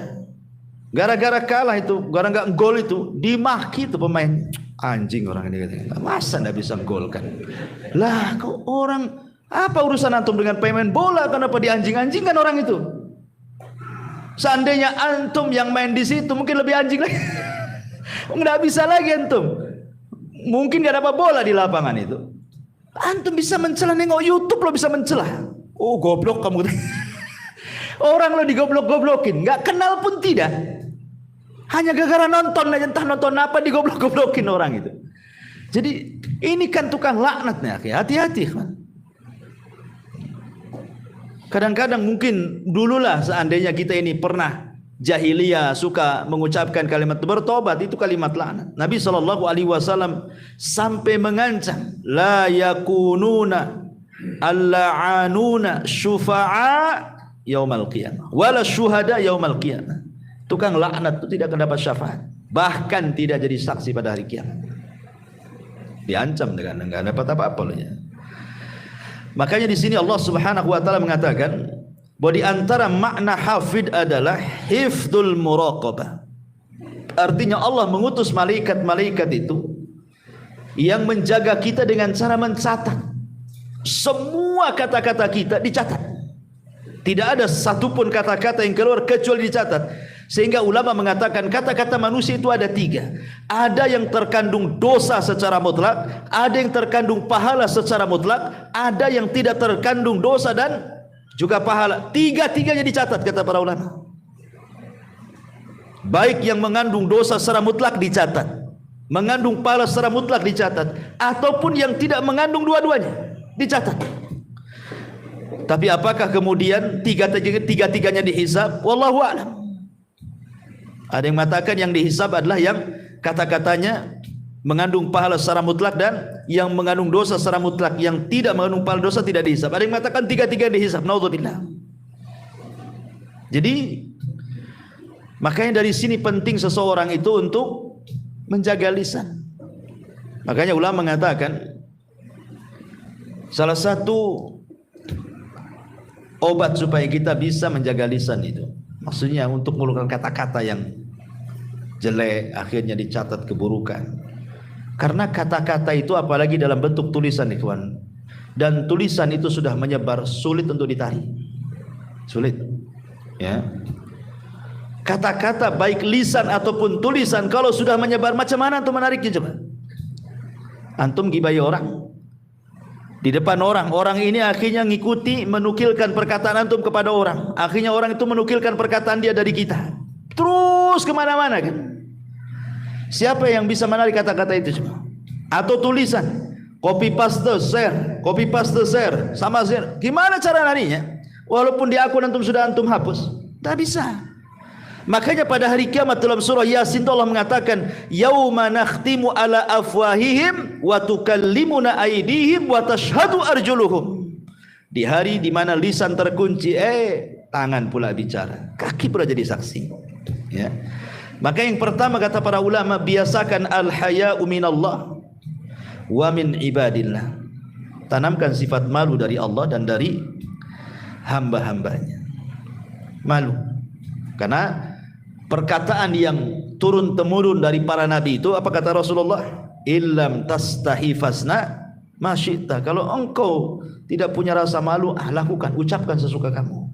gara-gara kalah itu, gara-gara nggak gol itu, dimaki tuh pemain. Anjing orang ini katanya. Masa nggak bisa gol kan? Lah, kok orang apa urusan antum dengan pemain bola? Kenapa dianjing-anjingkan orang itu? Seandainya antum yang main di situ mungkin lebih anjing lagi. Nggak bisa lagi antum. Mungkin nggak dapat bola di lapangan itu. Antum bisa mencela, nengok YouTube lo bisa mencela. Oh goblok kamu. Orang lo digoblok-goblokin, nggak kenal pun tidak. Hanya gara-gara nonton aja, entah nonton apa digoblok-goblokin orang itu. Jadi ini kan tukang laknatnya, hati-hati. Kadang-kadang mungkin dululah seandainya kita ini pernah jahiliyah suka mengucapkan kalimat bertobat, itu kalimat laknat. Nabi SAW sampai mengancam, la yakununa al-la'anuna syufa'a yaumal qiyamah wala syuhada yaumal qiyamah. Tukang laknat itu tidak akan dapat syafaat, bahkan tidak jadi saksi pada hari kiamat. Diancam dengan enggak dapat apa-apa loh ya. Makanya di sini Allah Subhanahu wa taala mengatakan bahwa di antara makna hafid adalah hifdzul muraqabah. Artinya Allah mengutus malaikat-malaikat itu yang menjaga kita dengan cara mencatat. Semua kata-kata kita dicatat. Tidak ada satupun kata-kata yang keluar kecuali dicatat. Sehingga ulama mengatakan kata-kata manusia itu ada 3. Ada yang terkandung dosa secara mutlak, ada yang terkandung pahala secara mutlak, ada yang tidak terkandung dosa dan juga pahala. Tiga-tiganya dicatat kata para ulama. Baik yang mengandung dosa secara mutlak dicatat, mengandung pahala secara mutlak dicatat, ataupun yang tidak mengandung dua-duanya dicatat. Tapi apakah kemudian tiga-tiganya dihisab? Wallahu a'lam. Ada yang mengatakan yang dihisab adalah yang kata-katanya mengandung pahala secara mutlak dan yang mengandung dosa secara mutlak. Yang tidak mengandung pahala dosa tidak dihisab. Ada yang mengatakan tiga-tiga dihisab. Naudzubillah. Jadi makanya dari sini penting seseorang itu untuk menjaga lisan. Makanya ulama mengatakan salah satu obat supaya kita bisa menjaga lisan itu, maksudnya untuk mengeluarkan kata-kata yang jelek, akhirnya dicatat keburukan. Karena kata-kata itu apalagi dalam bentuk tulisan, ikhwan, dan tulisan itu sudah menyebar, sulit untuk ditarik, sulit ya. Kata-kata baik lisan ataupun tulisan kalau sudah menyebar, macam mana antum menariknya coba? Antum gibai orang di depan orang, orang ini akhirnya ngikuti menukilkan perkataan antum kepada orang, akhirnya orang itu menukilkan perkataan dia dari kita, terus kemana-mana kan? Siapa yang bisa menarik kata-kata itu coba? Atau tulisan, copy paste share, sama share, gimana cara narinya? Walaupun di akun antum sudah antum hapus, tak bisa. Makanya pada hari kiamat dalam surah Yasin Allah mengatakan, yauma nakhtimu ala afwahihim wa tukallimuna aydihim wa tashhadu arjuluhum. Di hari di mana lisan terkunci, tangan pula bicara, kaki pula jadi saksi. Ya. Maka yang pertama kata para ulama, biasakan al-haya'u minallah wa min ibadillah. Tanamkan sifat malu dari Allah dan dari hamba-hambanya. Malu. Karena perkataan yang turun temurun dari para nabi itu, apa kata Rasulullah? Illam tastahi fasna ma syi'ta. Kalau engkau tidak punya rasa malu, lakukan, ucapkan sesuka kamu.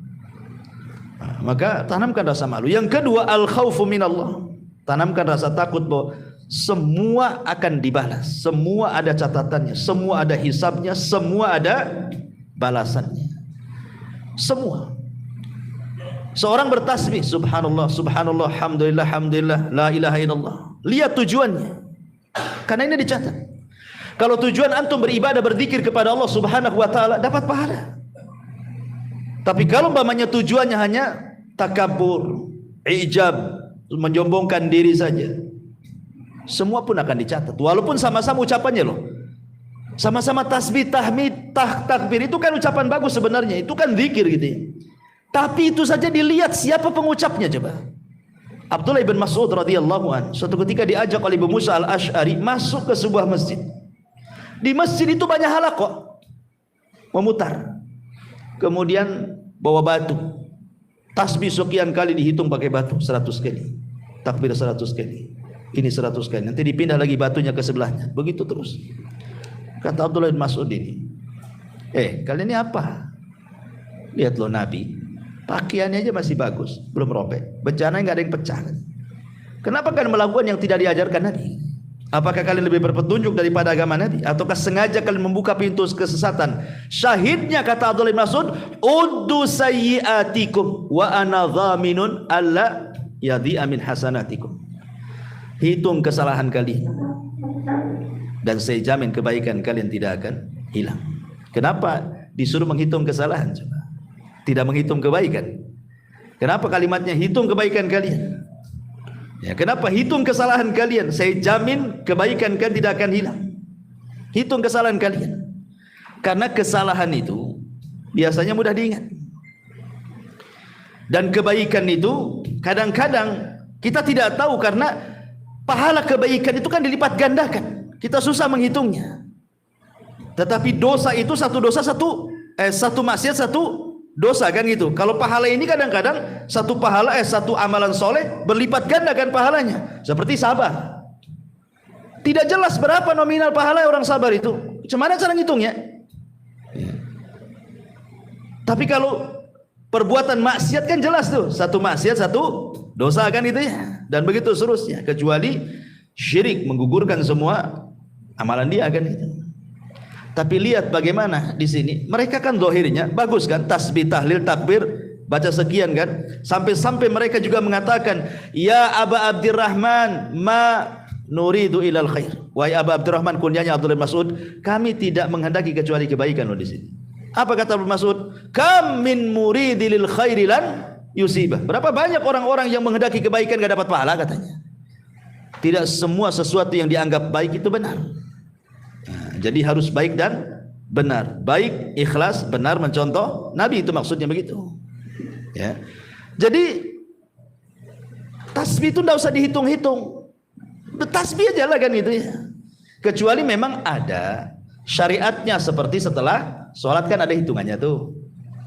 Maka tanamkan rasa malu. Yang kedua, al khaufu minallah. Tanamkan rasa takut bahwa semua akan dibalas, semua ada catatannya, semua ada hisabnya, semua ada balasannya. Semua. Seorang bertasbih, subhanallah, subhanallah, alhamdulillah, alhamdulillah, la ilaha illallah. Lihat tujuannya. Karena ini dicatat. Kalau tujuan antum beribadah, berzikir kepada Allah Subhanahu wa taala, dapat pahala. Tapi kalau umpamanya tujuannya hanya takabur, ijab, menyombongkan diri saja, semua pun akan dicatat. Walaupun sama-sama ucapannya loh. Sama-sama tasbih, tahmid, takbir, itu kan ucapan bagus sebenarnya. Itu kan zikir gitu ya. Tapi itu saja dilihat siapa pengucapnya coba. Abdullah bin Mas'ud radhiyallahu anhu suatu ketika diajak oleh Abu Musa al-Ash'ari masuk ke sebuah masjid. Di masjid itu banyak halaqah memutar. Kemudian bawa batu. Tasbih sekian kali dihitung pakai batu 100 kali. Takbir 100 kali. Ini 100 kali. Nanti dipindah lagi batunya ke sebelahnya. Begitu terus. Kata Abdullah bin Mas'ud ini, kalian ini apa? Lihat loh Nabi, pakaiannya aja masih bagus, belum robek. Bencana nggak ada yang pecah. Kenapa kalian melakukan yang tidak diajarkan Nabi? Apakah kalian lebih berpetunjuk daripada agama Nabi? Ataukah sengaja kalian membuka pintu kesesatan? Syahidnya kata Abdullah bin Mas'ud, uddu sayyiatikum wa ana dhaminun alla yadhi'a min hasanatikum. Hitung kesalahan kalian dan saya jamin kebaikan kalian tidak akan hilang. Kenapa disuruh menghitung kesalahan? Coba. Tidak menghitung kebaikan. Kenapa kalimatnya hitung kebaikan kalian? Ya, kenapa hitung kesalahan kalian? Saya jamin kebaikan kalian tidak akan hilang. Hitung kesalahan kalian. Karena kesalahan itu biasanya mudah diingat. Dan kebaikan itu kadang-kadang kita tidak tahu karena pahala kebaikan itu kan dilipat gandakan. Kita susah menghitungnya. Tetapi dosa itu satu dosa satu maksiat satu dosa kan gitu. Kalau pahala ini kadang-kadang satu pahala satu amalan soleh berlipat ganda kan pahalanya. Seperti sabar. Tidak jelas berapa nominal pahala orang sabar itu. Gimana cara ngitungnya? Tapi kalau perbuatan maksiat kan jelas tuh. Satu maksiat satu dosa kan itu ya. Dan begitu seterusnya. Kecuali syirik menggugurkan semua amalan dia kan itu. Tapi lihat bagaimana di sini. Mereka kan zahirnya bagus kan, tasbih, tahlil, takbir, baca sekian kan. Sampai-sampai mereka juga mengatakan, ya Aba Abdurrahman, ma nuridu ilal khair. Wahai Aba Abdurrahman, kunyanya Abdullah bin Mas'ud, kami tidak menghendaki kecuali kebaikan loh di sini. Apa kata Abdullah bin Mas'ud? Kam min muridil khairi lan yusibah. Berapa banyak orang-orang yang menghendaki kebaikan gak dapat pahala katanya. Tidak semua sesuatu yang dianggap baik itu benar. Nah, jadi harus baik dan benar. Baik, ikhlas, benar, mencontoh Nabi, itu maksudnya begitu. Ya. Jadi tasbih itu tidak usah dihitung-hitung. Tasbih aja lah kan itu ya. Kecuali memang ada syariatnya seperti setelah sholat kan ada hitungannya tuh.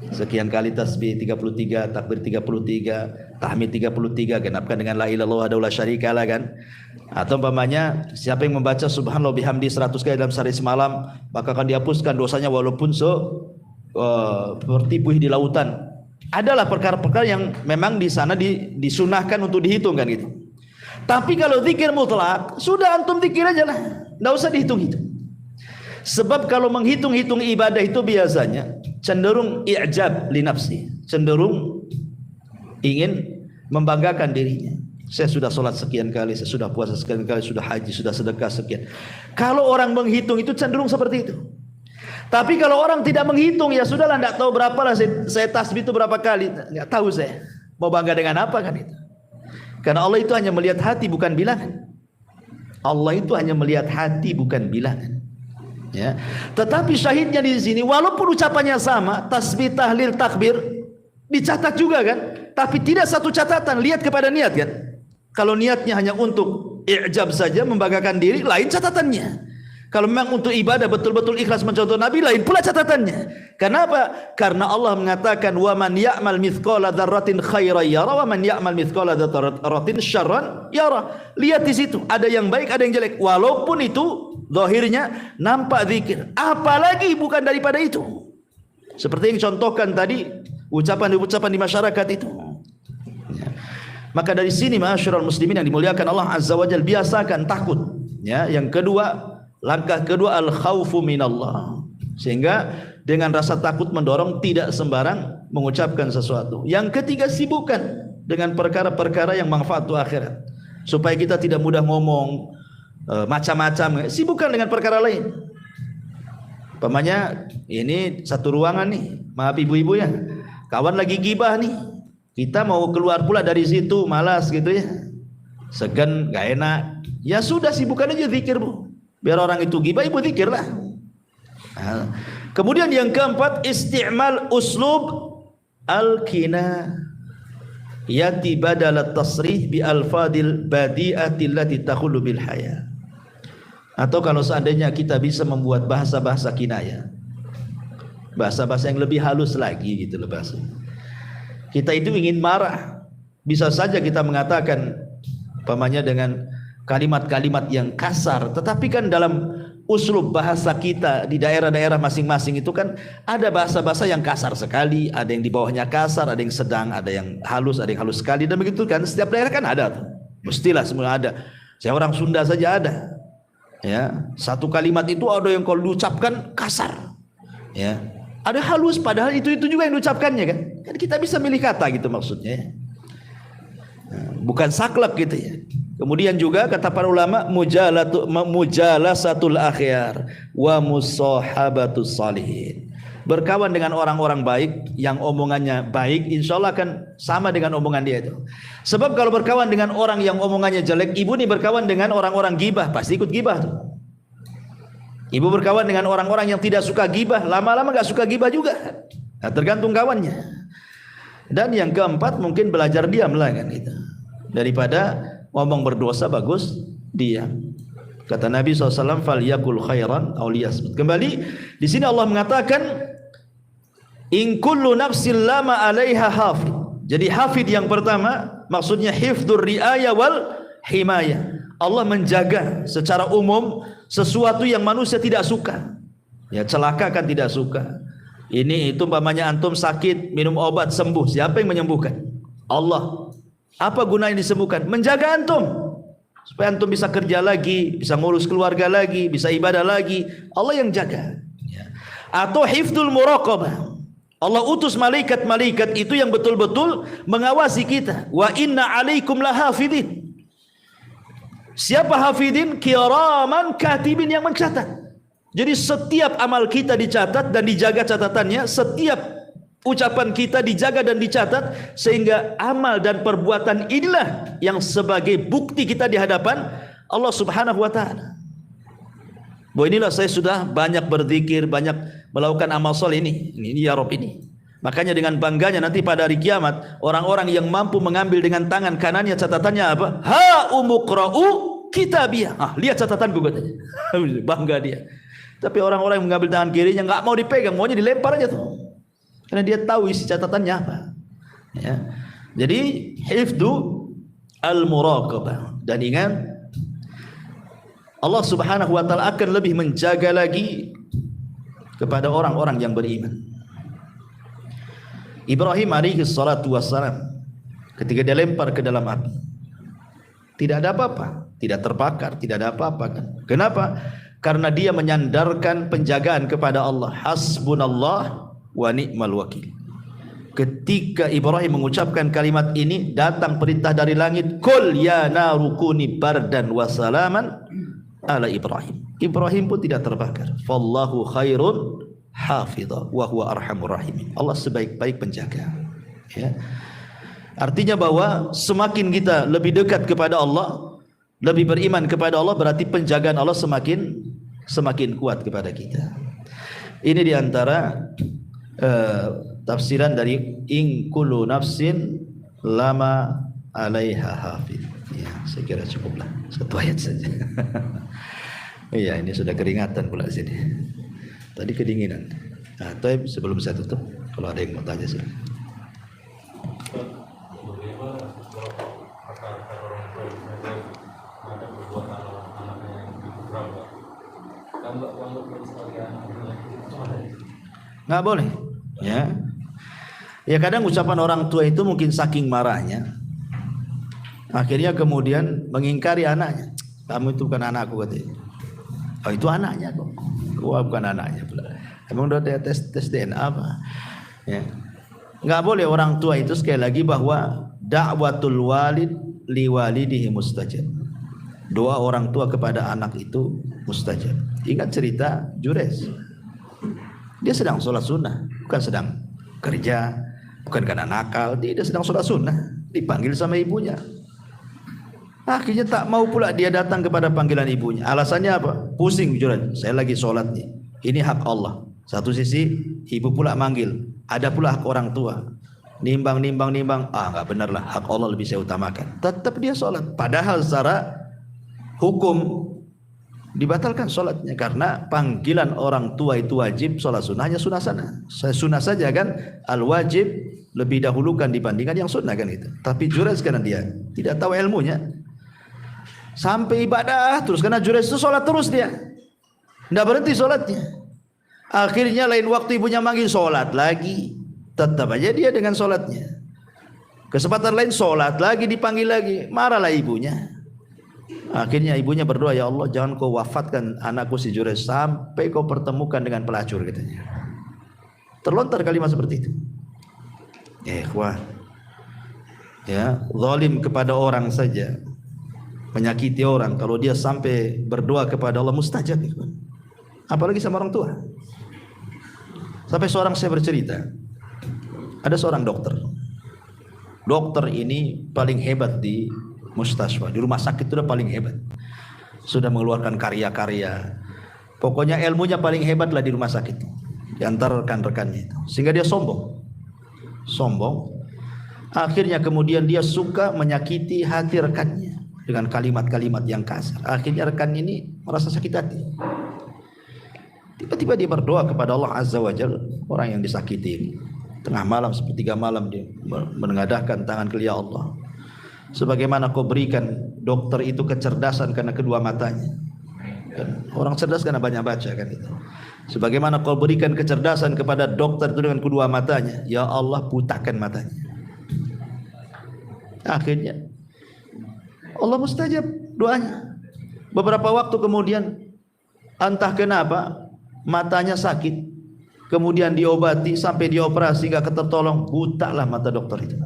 Sekian kali tasbih 33, takbir 33, tahmid 33, genapkan dengan la ilaha illallah wahdahu la syarikalah kan. Atau umpamanya siapa yang membaca subhanallah bihamdi 100 kali dalam sehari semalam, maka akan dihapuskan dosanya walaupun seperti buih di lautan. Adalah perkara-perkara yang memang di sana disunahkan untuk dihitung kan gitu. Tapi kalau zikir mutlak, sudah antum zikir aja lah, enggak usah dihitung-hitung. Sebab kalau menghitung-hitung ibadah itu biasanya cenderung i'jab li nafsi, cenderung ingin membanggakan dirinya. Saya sudah sholat sekian kali, saya sudah puasa sekian kali, sudah haji, sudah sedekah sekian. Kalau orang menghitung itu cenderung seperti itu. Tapi kalau orang tidak menghitung, ya sudahlah, tidak tahu berapa lah saya tasbih itu berapa kali, nggak tahu saya mau bangga dengan apa kan itu. Karena Allah itu hanya melihat hati bukan bilangan. Allah itu hanya melihat hati bukan bilangan. Ya. Tetapi syahidnya di sini walaupun ucapannya sama, tasbih, tahlil, takbir dicatat juga kan, tapi tidak satu catatan. Lihat kepada niat kan. Kalau niatnya hanya untuk i'jab saja, membanggakan diri, lain catatannya. Kalau memang untuk ibadah betul-betul ikhlas mencontoh Nabi, lain pula catatannya. Kenapa? Karena Allah mengatakan wa man ya'mal mithqala dzarratin khairan yara wa man ya'mal mithqala dzarratin syarran yara. Lihat di situ, ada yang baik, ada yang jelek. Walaupun itu zahirnya nampak zikir, apalagi bukan daripada itu. Seperti yang contohkan tadi, ucapan-ucapan di masyarakat itu. Ya. Maka dari sini ma'asyiral muslimin yang dimuliakan Allah Azza wa Jalla, biasakan takut. Ya, yang kedua, langkah kedua al-khaufu minallah. Sehingga dengan rasa takut mendorong tidak sembarang mengucapkan sesuatu. Yang ketiga, sibukkan dengan perkara-perkara yang manfaat untuk akhirat. Supaya kita tidak mudah ngomong macam-macam, sibukkan dengan perkara lain. Umpamanya ini satu ruangan nih, maaf ibu-ibu ya, kawan lagi gibah nih, kita mau keluar pula dari situ malas gitu ya, segan, gak enak, Ya sudah, sibukkan aja zikir, Bu. Biar orang itu gibah, ibu zikirlah. Nah, kemudian yang keempat, isti'mal uslub al-kina yati badal at-tasrih bi alfadil badi'ati allati takhullu bil haya. Atau kalau seandainya kita bisa membuat bahasa-bahasa kinayah, bahasa-bahasa yang lebih halus lagi gitu loh bahasa. Kita itu ingin marah, bisa saja kita mengatakan umpamanya dengan kalimat-kalimat yang kasar, tetapi kan dalam uslub bahasa kita di daerah-daerah masing-masing itu kan ada bahasa-bahasa yang kasar sekali, ada yang di bawahnya kasar, ada yang sedang, ada yang halus sekali, dan begitu kan setiap daerah kan ada tuh. Mestilah semua ada. Saya orang Sunda saja ada. Ya, satu kalimat itu ada yang kalau diucapkan kasar. Ya. Ada halus padahal itu juga yang diucapkannya kan. Kan kita bisa milih kata gitu maksudnya. Bukan saklek gitu ya. Kemudian juga kata para ulama mujalasatul akhyar wa musahabatus salihin. Berkawan dengan orang-orang baik yang omongannya baik, insya Allah akan sama dengan omongan dia itu. Sebab kalau berkawan dengan orang yang omongannya jelek, ibu nih berkawan dengan orang-orang gibah, pasti ikut gibah tuh. Ibu berkawan dengan orang-orang yang tidak suka gibah, lama-lama gak suka gibah juga. Nah, tergantung kawannya. Dan yang keempat mungkin belajar diam lah kan gitu. Daripada ngomong berdosa bagus diam. Kata Nabi SAW, "Falyakul khairan aw liyasmut." Kembali di sini Allah mengatakan, "In kullu nafsin lama 'alaiha hafid." Jadi hafid yang pertama maksudnya hifdzur riayah wal himayah. Allah menjaga secara umum sesuatu yang manusia tidak suka. Ya, celaka kan tidak suka. Ini itu umpamanya antum sakit, minum obat sembuh. Siapa yang menyembuhkan? Allah. Apa gunanya disembuhkan? Menjaga antum. Supaya antum bisa kerja lagi, bisa ngurus keluarga lagi, bisa ibadah lagi. Allah yang jaga. Ya. Atau hifdzul muraqabah. Allah utus malaikat-malaikat itu yang betul-betul mengawasi kita. Wa inna 'alaikum lahafidin. Siapa hafidin? Kiraman katibin, yang mencatat. Jadi setiap amal kita dicatat dan dijaga catatannya. Setiap ucapan kita dijaga dan dicatat, sehingga amal dan perbuatan inilah yang sebagai bukti kita di hadapan Allah Subhanahu wa taala. Bahwa inilah saya sudah banyak berzikir, banyak melakukan amal soleh ini ya Rob ini. Makanya dengan bangganya nanti pada hari kiamat, orang-orang yang mampu mengambil dengan tangan kanannya catatannya apa? Ha umuqra'u kitabiyah. Ah, lihat catatanku katanya. Bangga dia. Tapi orang-orang yang mengambil tangan kirinya nggak mau dipegang, maunya dilempar aja tuh. Karena dia tahu isi catatannya apa. Ya. Jadi hifdzu al-muraqabah. Dan ingat, Allah Subhanahu wa taala akan lebih menjaga lagi kepada orang-orang yang beriman. Ibrahim alaihi salatu wassalam ketika dia lempar ke dalam api, tidak ada apa-apa, tidak terbakar, tidak ada apa-apa kan. Kenapa? Karena dia menyandarkan penjagaan kepada Allah. Hasbunallah wa ni'mal wakil. Ketika Ibrahim mengucapkan kalimat ini, datang perintah dari langit, "Qul ya naru kuni bardan wa salaman ala Ibrahim." Ibrahim pun tidak terbakar. Fallahu khairun hafidha wa huwa arhamur rahimin. Allah sebaik-baik penjaga. Ya. Artinya bahwa semakin kita lebih dekat kepada Allah, lebih beriman kepada Allah, berarti penjagaan Allah semakin kuat kepada kita. Ini diantara tafsiran dari in kullu nafsin lama 'alaiha hafid. Ya, saya kira cukuplah satu ayat saja. Iya, ini sudah keringatan pula sini. Tadi kedinginan. Nah, tapi sebelum saya tutup, kalau ada yang mau tanya sih. Nggak boleh. Ya. Ya kadang ucapan orang tua itu mungkin saking marahnya, akhirnya kemudian mengingkari anaknya. Kamu itu bukan anakku katanya. Oh itu anaknya kok. Gua bukan anaknya pula. Emang udah tes DNA apa? Ya. Nggak boleh orang tua itu, sekali lagi, bahwa da'watul walid liwalidihi mustajab. Doa orang tua kepada anak itu mustajab. Ingat cerita Jures. Dia sedang sholat sunnah, bukan sedang kerja, bukan karena nakal. Dia sedang sholat sunnah, dipanggil sama ibunya. Akhirnya tak mau pula dia datang kepada panggilan ibunya. Alasannya apa? Pusing Juraid, saya lagi sholat nih. Ini hak Allah. Satu sisi ibu pula manggil, ada pula hak orang tua. Nimbang, nggak benar lah, hak Allah lebih saya utamakan. Tetap dia sholat. Padahal secara hukum dibatalkan sholatnya karena panggilan orang tua itu wajib, sholat sunnahnya sunnah sana. Sunnah saja kan, al wajib lebih dahulukan dibandingkan yang sunnah kan itu. Tapi Juraid karena dia tidak tahu ilmunya, sampai ibadah terus karena Juraid itu sholat terus dia, tidak berhenti sholatnya. Akhirnya lain waktu ibunya manggil sholat lagi, tetap aja dia dengan sholatnya. Kesempatan lain sholat lagi, dipanggil lagi, marahlah ibunya. Akhirnya ibunya berdoa, ya Allah jangan kau wafatkan anakku si Juraid sampai kau pertemukan dengan pelacur katanya. Terlontar kalimat seperti itu. Ikhwan, ya, zalim kepada orang saja, menyakiti orang, kalau dia sampai berdoa kepada Allah mustajab, ikhwan. Apalagi sama orang tua. Sampai seorang saya bercerita, ada seorang dokter. Dokter ini paling hebat di mustaswa, di rumah sakit itu udah paling hebat. Sudah mengeluarkan karya-karya. Pokoknya ilmunya paling hebat lah di rumah sakit, di antara rekan-rekannya itu. Sehingga dia sombong. Akhirnya kemudian dia suka menyakiti hati rekannya dengan kalimat-kalimat yang kasar. Akhirnya rekan ini merasa sakit hati. Tiba-tiba dia berdoa kepada Allah Azza wa Jalla. Orang yang disakiti ini, tengah malam, sepertiga malam, dia menengadahkan tangan ke ya Allah, sebagaimana kau berikan dokter itu kecerdasan karena kedua matanya. Dan orang cerdas karena banyak baca kan itu. Sebagaimana kau berikan kecerdasan kepada dokter itu dengan kedua matanya, ya Allah butakan matanya. Akhirnya Allah mustajab doanya. Beberapa waktu kemudian entah kenapa matanya sakit, kemudian diobati sampai dioperasi nggak tertolong, buta lah mata dokter itu,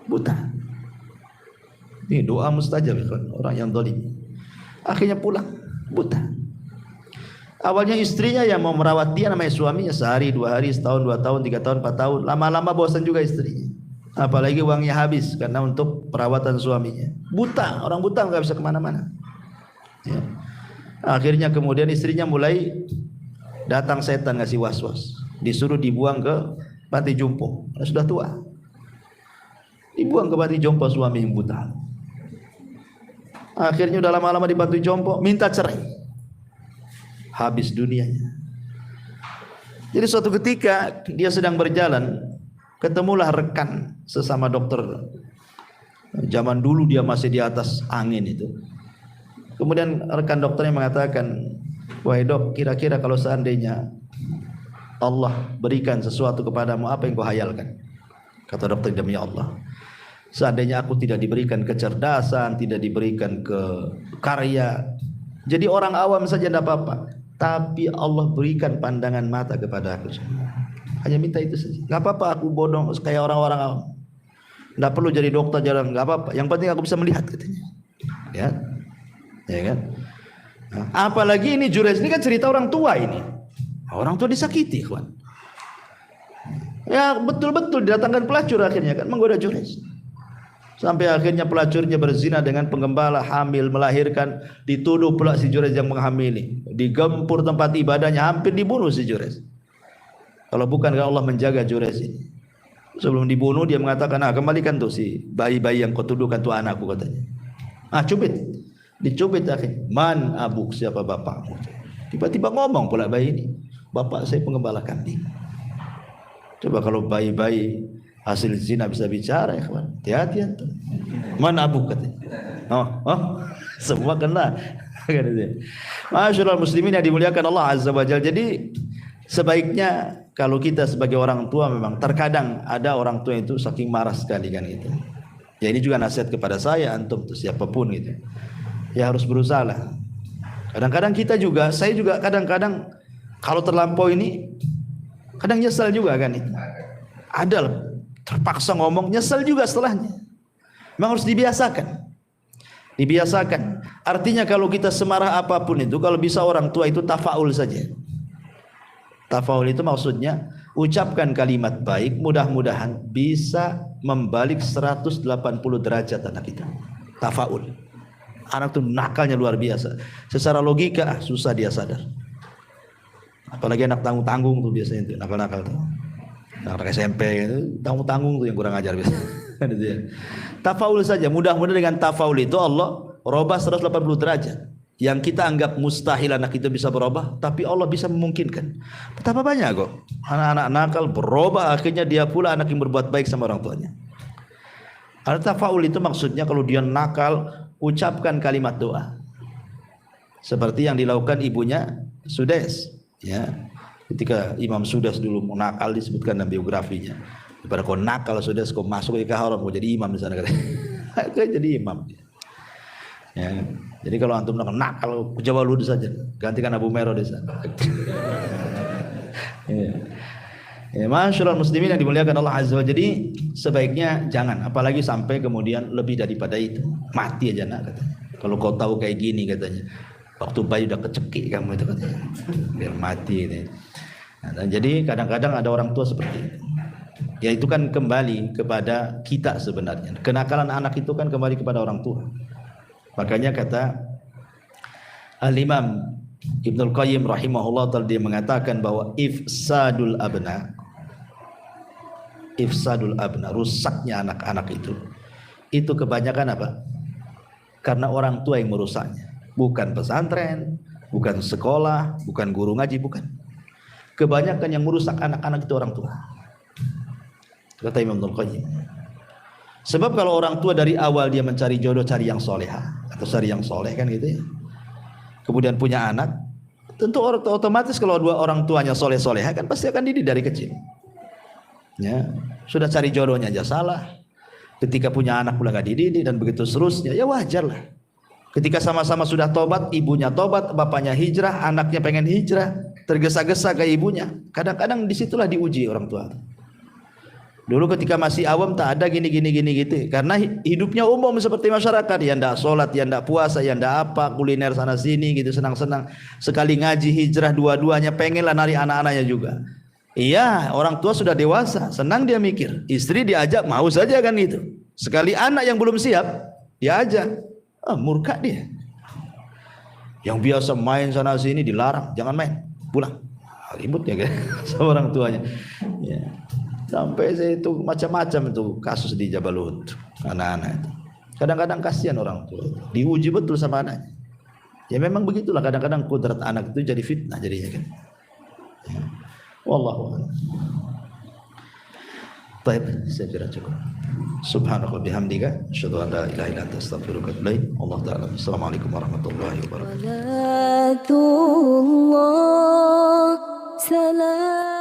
buta. Ini doa mustajab kan, orang yang zalim. Akhirnya pulang buta. Awalnya istrinya yang mau merawat dia, namanya suaminya, sehari, 2 hari, setahun, 2 tahun, 3 tahun, 4 tahun. Lama-lama bosan juga istrinya. Apalagi uangnya habis karena untuk perawatan suaminya. Buta, orang buta nggak bisa kemana-mana. Ya. Akhirnya kemudian istrinya mulai datang setan ngasih was-was. Disuruh dibuang ke panti jompo. Sudah tua. Dibuang ke panti jompo suami yang buta. Akhirnya udah lama-lama di panti jompo, minta cerai. Habis dunianya. Jadi suatu ketika dia sedang berjalan, ketemulah rekan sesama dokter. Zaman dulu dia masih di atas angin itu. Kemudian rekan dokternya mengatakan, wahai dok, kira-kira kalau seandainya Allah berikan sesuatu kepadamu, apa yang kau hayalkan? Kata dokter, demi Allah, seandainya aku tidak diberikan kecerdasan, tidak diberikan karya, jadi orang awam saja tidak apa-apa, tapi Allah berikan pandangan mata kepada aku. Hanya minta itu saja. Gak apa-apa aku bodoh kayak orang-orang awam, tidak perlu jadi dokter, jarang, gak apa-apa. Yang penting aku bisa melihat, katanya. Ya kan? Nah, apalagi ini Juraid ini kan cerita orang tua ini. Orang tua disakiti, kawan. Ya betul-betul didatangkan pelacur akhirnya kan menggoda Juraid. Sampai akhirnya pelacurnya berzina dengan penggembala, hamil, melahirkan, dituduh pula si Juraid yang menghamili. Digempur tempat ibadahnya, hampir dibunuh si Juraid. Kalau bukan karena Allah menjaga Juraid ini. Sebelum dibunuh dia mengatakan, kembalikan tuh si bayi-bayi yang kau tuduhkan tuh anakku, katanya. Cubit. Dicubit akhirnya. Man abuk, siapa bapakmu? Tiba-tiba ngomong pula bayi ini, bapak saya penggembala kambing. Coba kalau bayi-bayi hasil zina bisa bicara, ya kawan. Hati-hati antum. Man abuk, katanya. Semua kena. Masyaallah muslimin yang dimuliakan Allah Azza wa Jalla. Jadi sebaiknya kalau kita sebagai orang tua, memang terkadang ada orang tua itu saking marah sekali kan gitu. Ya ini juga nasihat kepada saya, antum tuh siapapun gitu. Ya harus berusaha lah. Kadang-kadang kita juga, saya juga kadang-kadang kalau terlampau ini kadang nyesal juga kan itu. Ada terpaksa ngomong, nyesal juga setelahnya. Memang harus dibiasakan. Dibiasakan. Artinya kalau kita semarah apapun itu, kalau bisa orang tua itu tafaul saja. Tafaul itu maksudnya ucapkan kalimat baik, mudah-mudahan bisa membalik 180 derajat anak kita. tafaul. Anak tuh nakalnya luar biasa. Secara logika susah dia sadar. Apalagi anak tanggung-tanggung tuh biasanya tuh nakal-nakal tuh. Anak SMP itu tanggung-tanggung tuh yang kurang ajar biasanya. Tafaul saja, mudah-mudahan dengan tafaul itu Allah rubah 180 derajat. Yang kita anggap mustahil anak itu bisa berubah, tapi Allah bisa memungkinkan. Betapa banyak kok anak-anak nakal berubah, akhirnya dia pula anak yang berbuat baik sama orang tuanya. Al-tafaul itu maksudnya kalau dia nakal, ucapkan kalimat doa. Seperti yang dilakukan ibunya Sudes, ya. Ketika Imam Sudes dulu mau nakal disebutkan dalam biografinya. Daripada kau nakal Sudes, kau masuk ke haram, kau jadi imam di sana katanya. Kau jadi imam. Ya. Jadi kalau antum nakal, coba lu saja, gantikan Abu Mero di sana. Ya. Ya, masyaallah muslimin yang dimuliakan Allah Azza wa Jalla. Jadi sebaiknya jangan, apalagi sampai kemudian lebih daripada itu. Mati aja nak katanya. Kalau kau tahu kayak gini katanya. Waktu bayi udah kecekik kamu itu katanya. Biar mati gitu. Nah, jadi kadang-kadang ada orang tua seperti itu. Ya itu kan kembali kepada kita sebenarnya. Kenakalan anak itu kan kembali kepada orang tua. Makanya kata Al-Imam Ibnul Qayyim rahimahullah ta'ala, dia mengatakan bahwa ifsadul abna, rusaknya anak-anak itu kebanyakan apa? Karena orang tua yang merusaknya. Bukan pesantren, bukan sekolah, bukan guru ngaji, bukan. Kebanyakan yang merusak anak-anak itu orang tua. Kata Imam Ibnul Qayyim. Sebab kalau orang tua dari awal dia mencari jodoh, cari yang solehah atau cari yang soleh kan gitu ya. Kemudian punya anak, tentu otomatis kalau dua orang tuanya soleh-solehah kan pasti akan dididik dari kecil. Ya, sudah cari jodohnya aja salah. Ketika punya anak pula nggak dididik dan begitu seterusnya, ya wajar lah. Ketika sama-sama sudah tobat, ibunya tobat, bapaknya hijrah, anaknya pengen hijrah, tergesa-gesa ke ibunya. Kadang-kadang disitulah diuji orang tua. Dulu ketika masih awam tak ada gini gitu. Karena hidupnya umum seperti masyarakat, ya ndak sholat, ya ndak puasa, ya ndak apa, kuliner sana sini gitu, senang-senang. Sekali ngaji hijrah dua-duanya pengenlah nari anak-anaknya juga. Iya, orang tua sudah dewasa, senang dia mikir. Istri diajak mau saja kan gitu. Sekali anak yang belum siap, dia ajak. Murka dia. Yang biasa main sana sini dilarang, jangan main, pulang. Ribut ya kan sama orang tuanya. Ya. Sampai saya itu macam-macam itu kasus di Jabal Uhud anak-anak itu. Kadang-kadang kasihan orang tua, diuji betul sama anaknya. Ya memang begitulah kadang-kadang kodrat anak itu jadi fitnah jadinya kan. Ya. Wallahu a'lam. Baik, saya kira cukup. Subhanallah bihamdika, asyhadu an la ilaha illa anta astaghfiruka wa atubu ilaik. Allah taala. Assalamualaikum warahmatullahi wabarakatuh. Salam